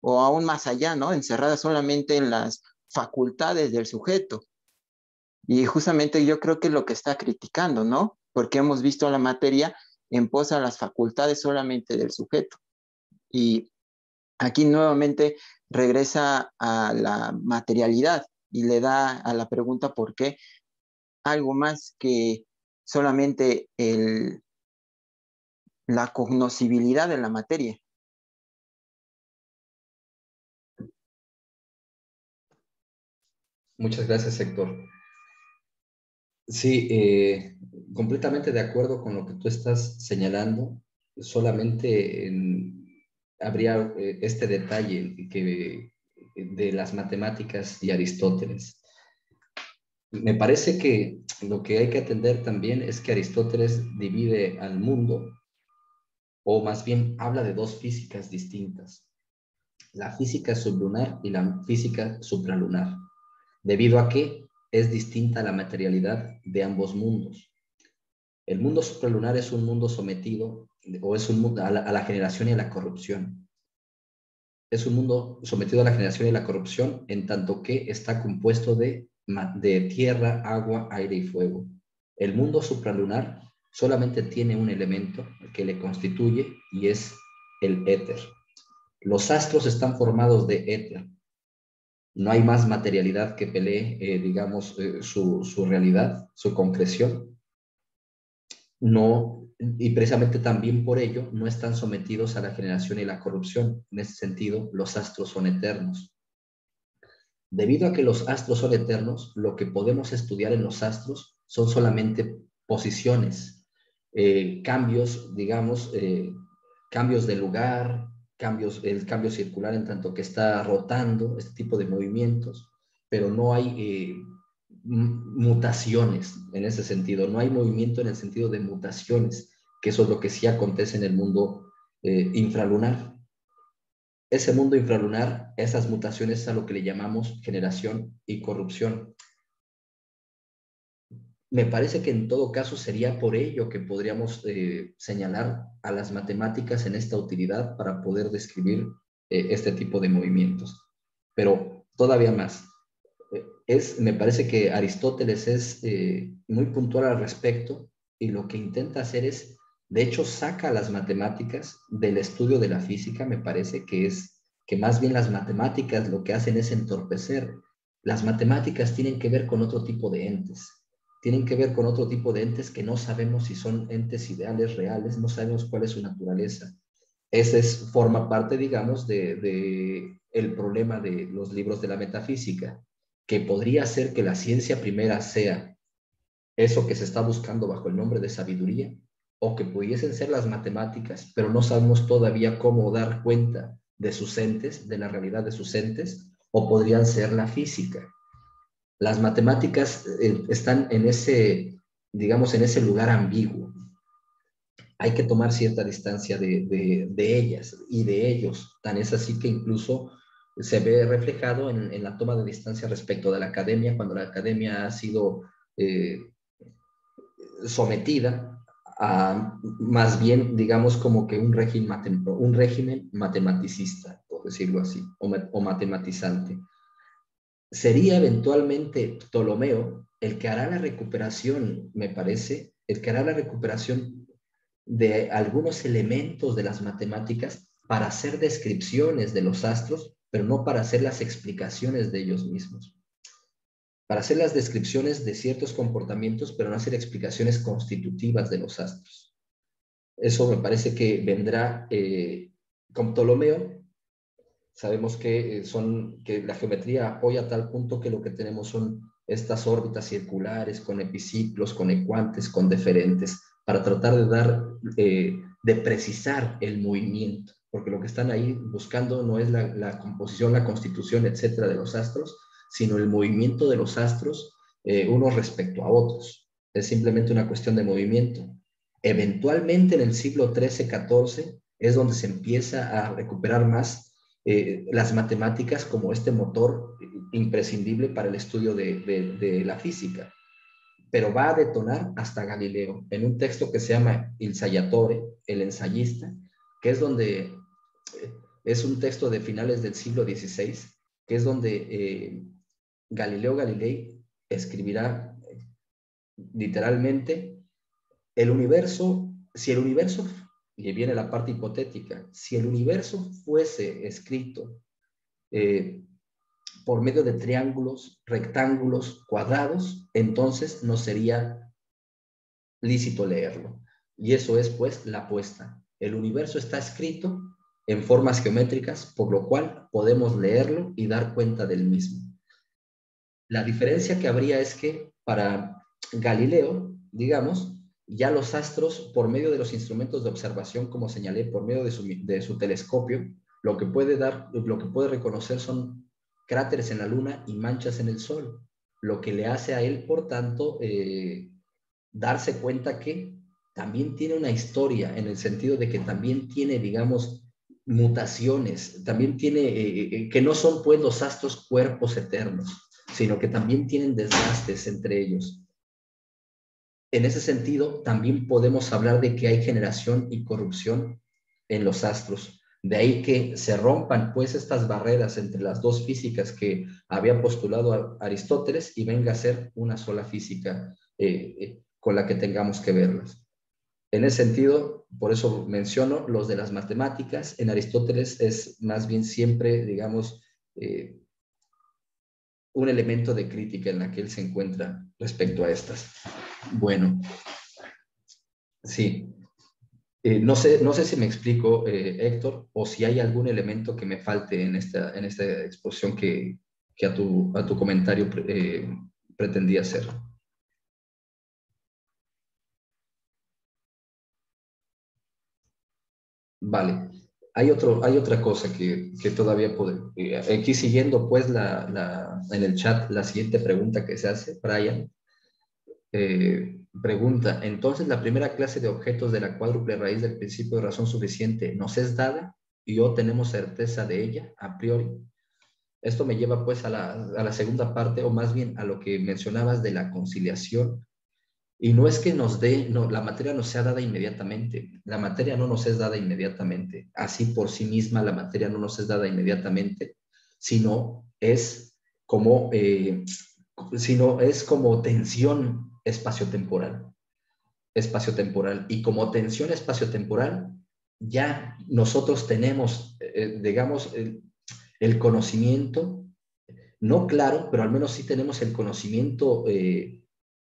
o aún más allá, ¿no? Encerrada solamente en las facultades del sujeto. Y justamente yo creo que es lo que está criticando, ¿no? Porque hemos visto la materia en pos a las facultades solamente del sujeto. Y aquí nuevamente regresa a la materialidad y le da a la pregunta por qué algo más que solamente la cognoscibilidad de la materia. Muchas gracias, Héctor. Sí, completamente de acuerdo con lo que tú estás señalando. Solamente habría este detalle de las matemáticas y Aristóteles. Me parece que lo que hay que atender también es que Aristóteles divide al mundo, o más bien habla de dos físicas distintas: la física sublunar y la física supralunar, debido a que es distinta la materialidad de ambos mundos. El mundo supralunar es un mundo sometido, o es un mundo a la generación y a la corrupción. Es un mundo sometido a la generación y a la corrupción, en tanto que está compuesto de tierra, agua, aire y fuego. El mundo supralunar solamente tiene un elemento que le constituye, y es el éter. Los astros están formados de éter. No hay más materialidad que pelee, digamos, su realidad, su concreción. No, y precisamente también por ello no están sometidos a la generación y la corrupción. En ese sentido, los astros son eternos. Debido a que los astros son eternos, lo que podemos estudiar en los astros son solamente posiciones, cambios, digamos, cambios de lugar, el cambio circular en tanto que está rotando, este tipo de movimientos, pero no hay mutaciones en ese sentido, no hay movimiento en el sentido de mutaciones, que eso es lo que sí acontece en el mundo infralunar. Ese mundo infralunar, esas mutaciones es a lo que le llamamos generación y corrupción. Me parece que en todo caso sería por ello que podríamos señalar a las matemáticas en esta utilidad para poder describir este tipo de movimientos. Pero todavía más, me parece que Aristóteles es muy puntual al respecto, y lo que intenta hacer es, de hecho, saca las matemáticas del estudio de la física. Me parece que más bien las matemáticas lo que hacen es entorpecer. Las matemáticas tienen que ver con otro tipo de entes. Tienen que ver con otro tipo de entes que no sabemos si son entes ideales, reales, no sabemos cuál es su naturaleza. Ese forma parte, digamos, de el problema de los libros de la metafísica, que podría ser que la ciencia primera sea eso que se está buscando bajo el nombre de sabiduría, o que pudiesen ser las matemáticas, pero no sabemos todavía cómo dar cuenta de sus entes, de la realidad de sus entes, o podrían ser la física. Las matemáticas están en ese, digamos, en ese lugar ambiguo. Hay que tomar cierta distancia de ellas y de ellos. Tan es así que incluso se ve reflejado en la toma de distancia respecto de la academia, cuando la academia ha sido sometida más bien, digamos, como que un régimen matematicista, por decirlo así, o matematizante. Sería eventualmente Ptolomeo el que hará la recuperación, me parece, el que hará la recuperación de algunos elementos de las matemáticas para hacer descripciones de los astros, pero no para hacer las explicaciones de ellos mismos. Para hacer las descripciones de ciertos comportamientos, pero no hacer explicaciones constitutivas de los astros. Eso me parece que vendrá con Ptolomeo. Sabemos que la geometría apoya a tal punto que lo que tenemos son estas órbitas circulares con epiciclos, con ecuantes, con deferentes, para tratar de precisar el movimiento, porque lo que están ahí buscando no es la composición, la constitución, etcétera, de los astros, sino el movimiento de los astros unos respecto a otros. Es simplemente una cuestión de movimiento. Eventualmente en el siglo XIII-XIV es donde se empieza a recuperar más las matemáticas como este motor imprescindible para el estudio de la física. Pero va a detonar hasta Galileo en un texto que se llama Il Sayatore, el ensayista, que es donde es un texto de finales del siglo XVI, que es donde Galileo Galilei escribirá literalmente el universo, si el universo, y viene la parte hipotética, si el universo fuese escrito por medio de triángulos, rectángulos, cuadrados, entonces no sería lícito leerlo. Y eso es, pues, la apuesta. El universo está escrito en formas geométricas, por lo cual podemos leerlo y dar cuenta del mismo. La diferencia que habría es que para Galileo, digamos, ya los astros, por medio de los instrumentos de observación, como señalé, por medio de su telescopio, lo que puede reconocer son cráteres en la Luna y manchas en el Sol, lo que le hace a él, por tanto, darse cuenta que también tiene una historia, en el sentido de que también tiene, digamos, mutaciones, también tiene, que no son pues los astros cuerpos eternos, sino que también tienen desgastes entre ellos. En ese sentido, también podemos hablar de que hay generación y corrupción en los astros. De ahí que se rompan pues estas barreras entre las dos físicas que había postulado Aristóteles y venga a ser una sola física con la que tengamos que verlas. En ese sentido, por eso menciono los de las matemáticas. En Aristóteles es más bien siempre, digamos, un elemento de crítica en la que él se encuentra respecto a estas. Bueno, sí. No sé si me explico, Héctor, o si hay algún elemento que me falte en esta exposición que a tu comentario pretendía hacer. Vale. Hay otra cosa que todavía puedo... aquí siguiendo pues en el chat la siguiente pregunta que se hace, Brian. Pregunta, entonces la primera clase de objetos de la cuádruple raíz del principio de razón suficiente nos es dada y o tenemos certeza de ella a priori. Esto me lleva pues a la segunda parte, o más bien a lo que mencionabas de la conciliación. Y no es que la materia nos sea dada inmediatamente. La materia no nos es dada inmediatamente. Así por sí misma la materia no nos es dada inmediatamente, sino es como tensión espaciotemporal. Y como tensión espaciotemporal, ya nosotros tenemos, digamos, el conocimiento, no claro, pero al menos sí tenemos el conocimiento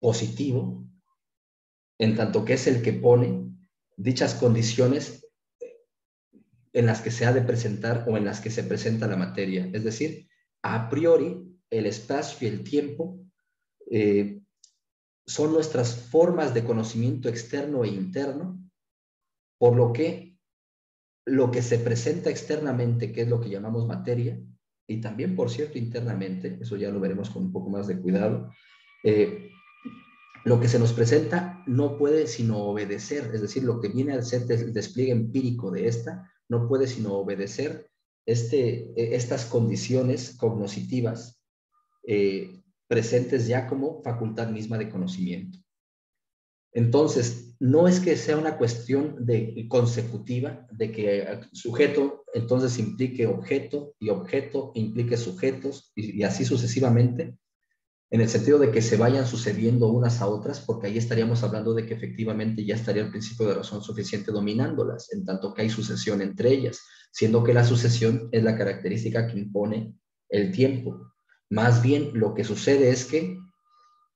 positivo, en tanto que es el que pone dichas condiciones en las que se ha de presentar o en las que se presenta la materia. Es decir, a priori, el espacio y el tiempo son nuestras formas de conocimiento externo e interno, por lo que se presenta externamente, que es lo que llamamos materia, y también, por cierto, internamente, eso ya lo veremos con un poco más de cuidado, lo que se nos presenta no puede sino obedecer, es decir, lo que viene a ser el despliegue empírico de esta, no puede sino obedecer estas condiciones cognoscitivas presentes ya como facultad misma de conocimiento. Entonces, no es que sea una cuestión de consecutiva, de que sujeto entonces implique objeto y objeto implique sujetos y así sucesivamente, en el sentido de que se vayan sucediendo unas a otras, porque ahí estaríamos hablando de que efectivamente ya estaría el principio de razón suficiente dominándolas, en tanto que hay sucesión entre ellas, siendo que la sucesión es la característica que impone el tiempo. Más bien lo que sucede es que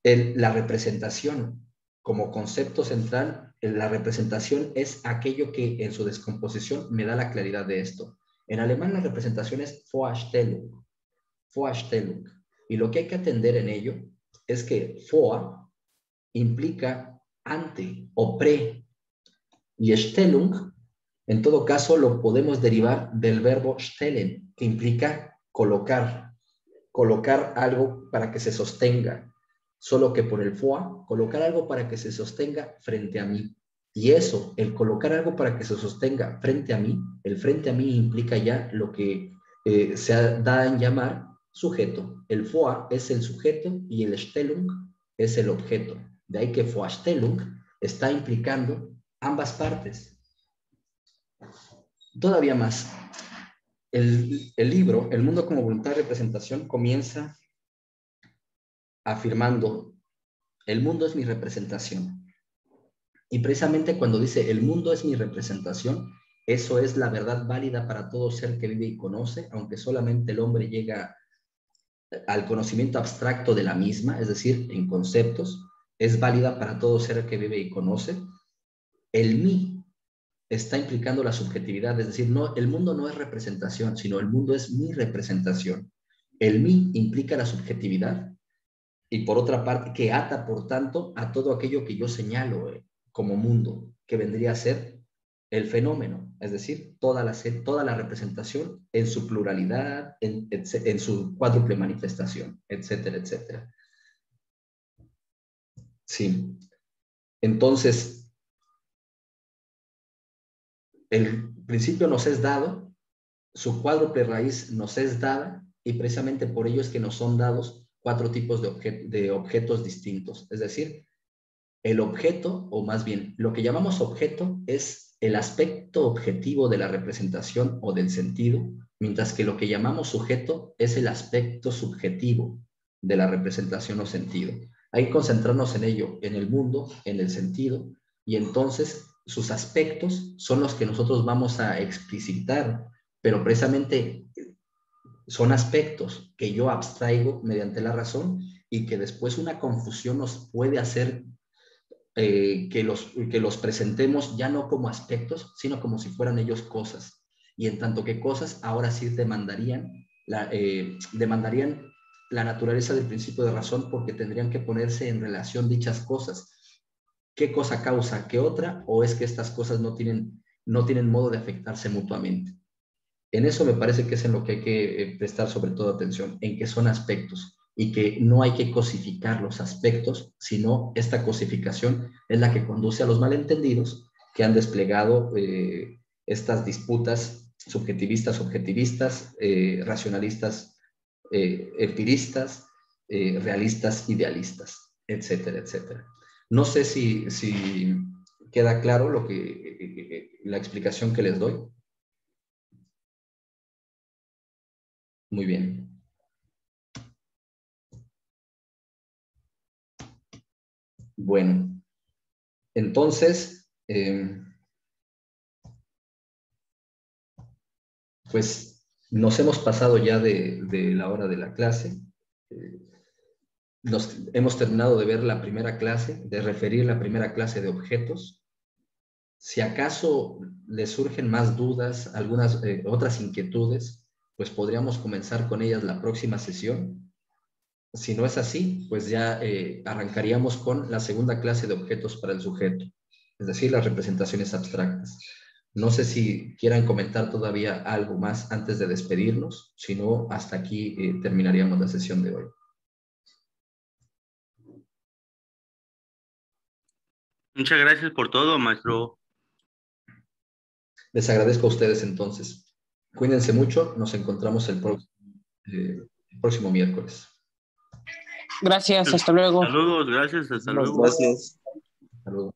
la representación como concepto central, la representación es aquello que en su descomposición me da la claridad de esto. En alemán la representación es Vorstellung, Vorstellung. Y lo que hay que atender en ello es que vor implica ante o pre, y Stellung, en todo caso, lo podemos derivar del verbo stellen, que implica colocar algo para que se sostenga, solo que por el vor, colocar algo para que se sostenga frente a mí. Y eso, el colocar algo para que se sostenga frente a mí, el frente a mí implica ya lo que se da en llamar sujeto. El vor es el sujeto y el Stellung es el objeto. De ahí que Vorstellung está implicando ambas partes. Todavía más. El libro, El mundo como voluntad de representación, comienza afirmando, el mundo es mi representación. Y precisamente cuando dice, el mundo es mi representación, eso es la verdad válida para todo ser que vive y conoce, aunque solamente el hombre llega al conocimiento abstracto de la misma, es decir, en conceptos, es válida para todo ser que vive y conoce. El mí está implicando la subjetividad, es decir, no, el mundo no es representación, sino el mundo es mi representación. El mí implica la subjetividad y por otra parte que ata, por tanto, a todo aquello que yo señalo como mundo, que vendría a ser el fenómeno, es decir, toda la representación en su pluralidad, en su cuádruple manifestación, etcétera, etcétera. Sí. Entonces, el principio nos es dado, su cuádruple raíz nos es dada, y precisamente por ello es que nos son dados 4 tipos de objetos distintos. Es decir, el objeto, o más bien, lo que llamamos objeto es el aspecto objetivo de la representación o del sentido, mientras que lo que llamamos sujeto es el aspecto subjetivo de la representación o sentido. Hay que concentrarnos en ello, en el mundo, en el sentido, y entonces sus aspectos son los que nosotros vamos a explicitar, pero precisamente son aspectos que yo abstraigo mediante la razón y que después una confusión nos puede hacer que los presentemos ya no como aspectos, sino como si fueran ellos cosas. Y en tanto que cosas, ahora sí demandarían la naturaleza del principio de razón, porque tendrían que ponerse en relación dichas cosas. ¿Qué cosa causa qué otra? ¿O es que estas cosas no tienen modo de afectarse mutuamente? En eso me parece que es en lo que hay que prestar sobre todo atención, en que son aspectos y que no hay que cosificar los aspectos, sino esta cosificación es la que conduce a los malentendidos que han desplegado estas disputas subjetivistas, objetivistas, racionalistas, empiristas, realistas, idealistas, etcétera, etcétera. No sé si queda claro la explicación que les doy. Muy bien. Bueno, entonces, pues nos hemos pasado ya de la hora de la clase. Hemos terminado de ver la primera clase, de referir la primera clase de objetos. Si acaso les surgen más dudas, algunas otras inquietudes, pues podríamos comenzar con ellas la próxima sesión. Si no es así, pues ya arrancaríamos con la segunda clase de objetos para el sujeto, es decir, las representaciones abstractas. No sé si quieran comentar todavía algo más antes de despedirnos, si no, hasta aquí terminaríamos la sesión de hoy. Muchas gracias por todo, maestro. Les agradezco a ustedes entonces. Cuídense mucho, nos encontramos el próximo miércoles. Gracias, hasta luego. Saludos, gracias, hasta luego. Gracias. Hasta luego.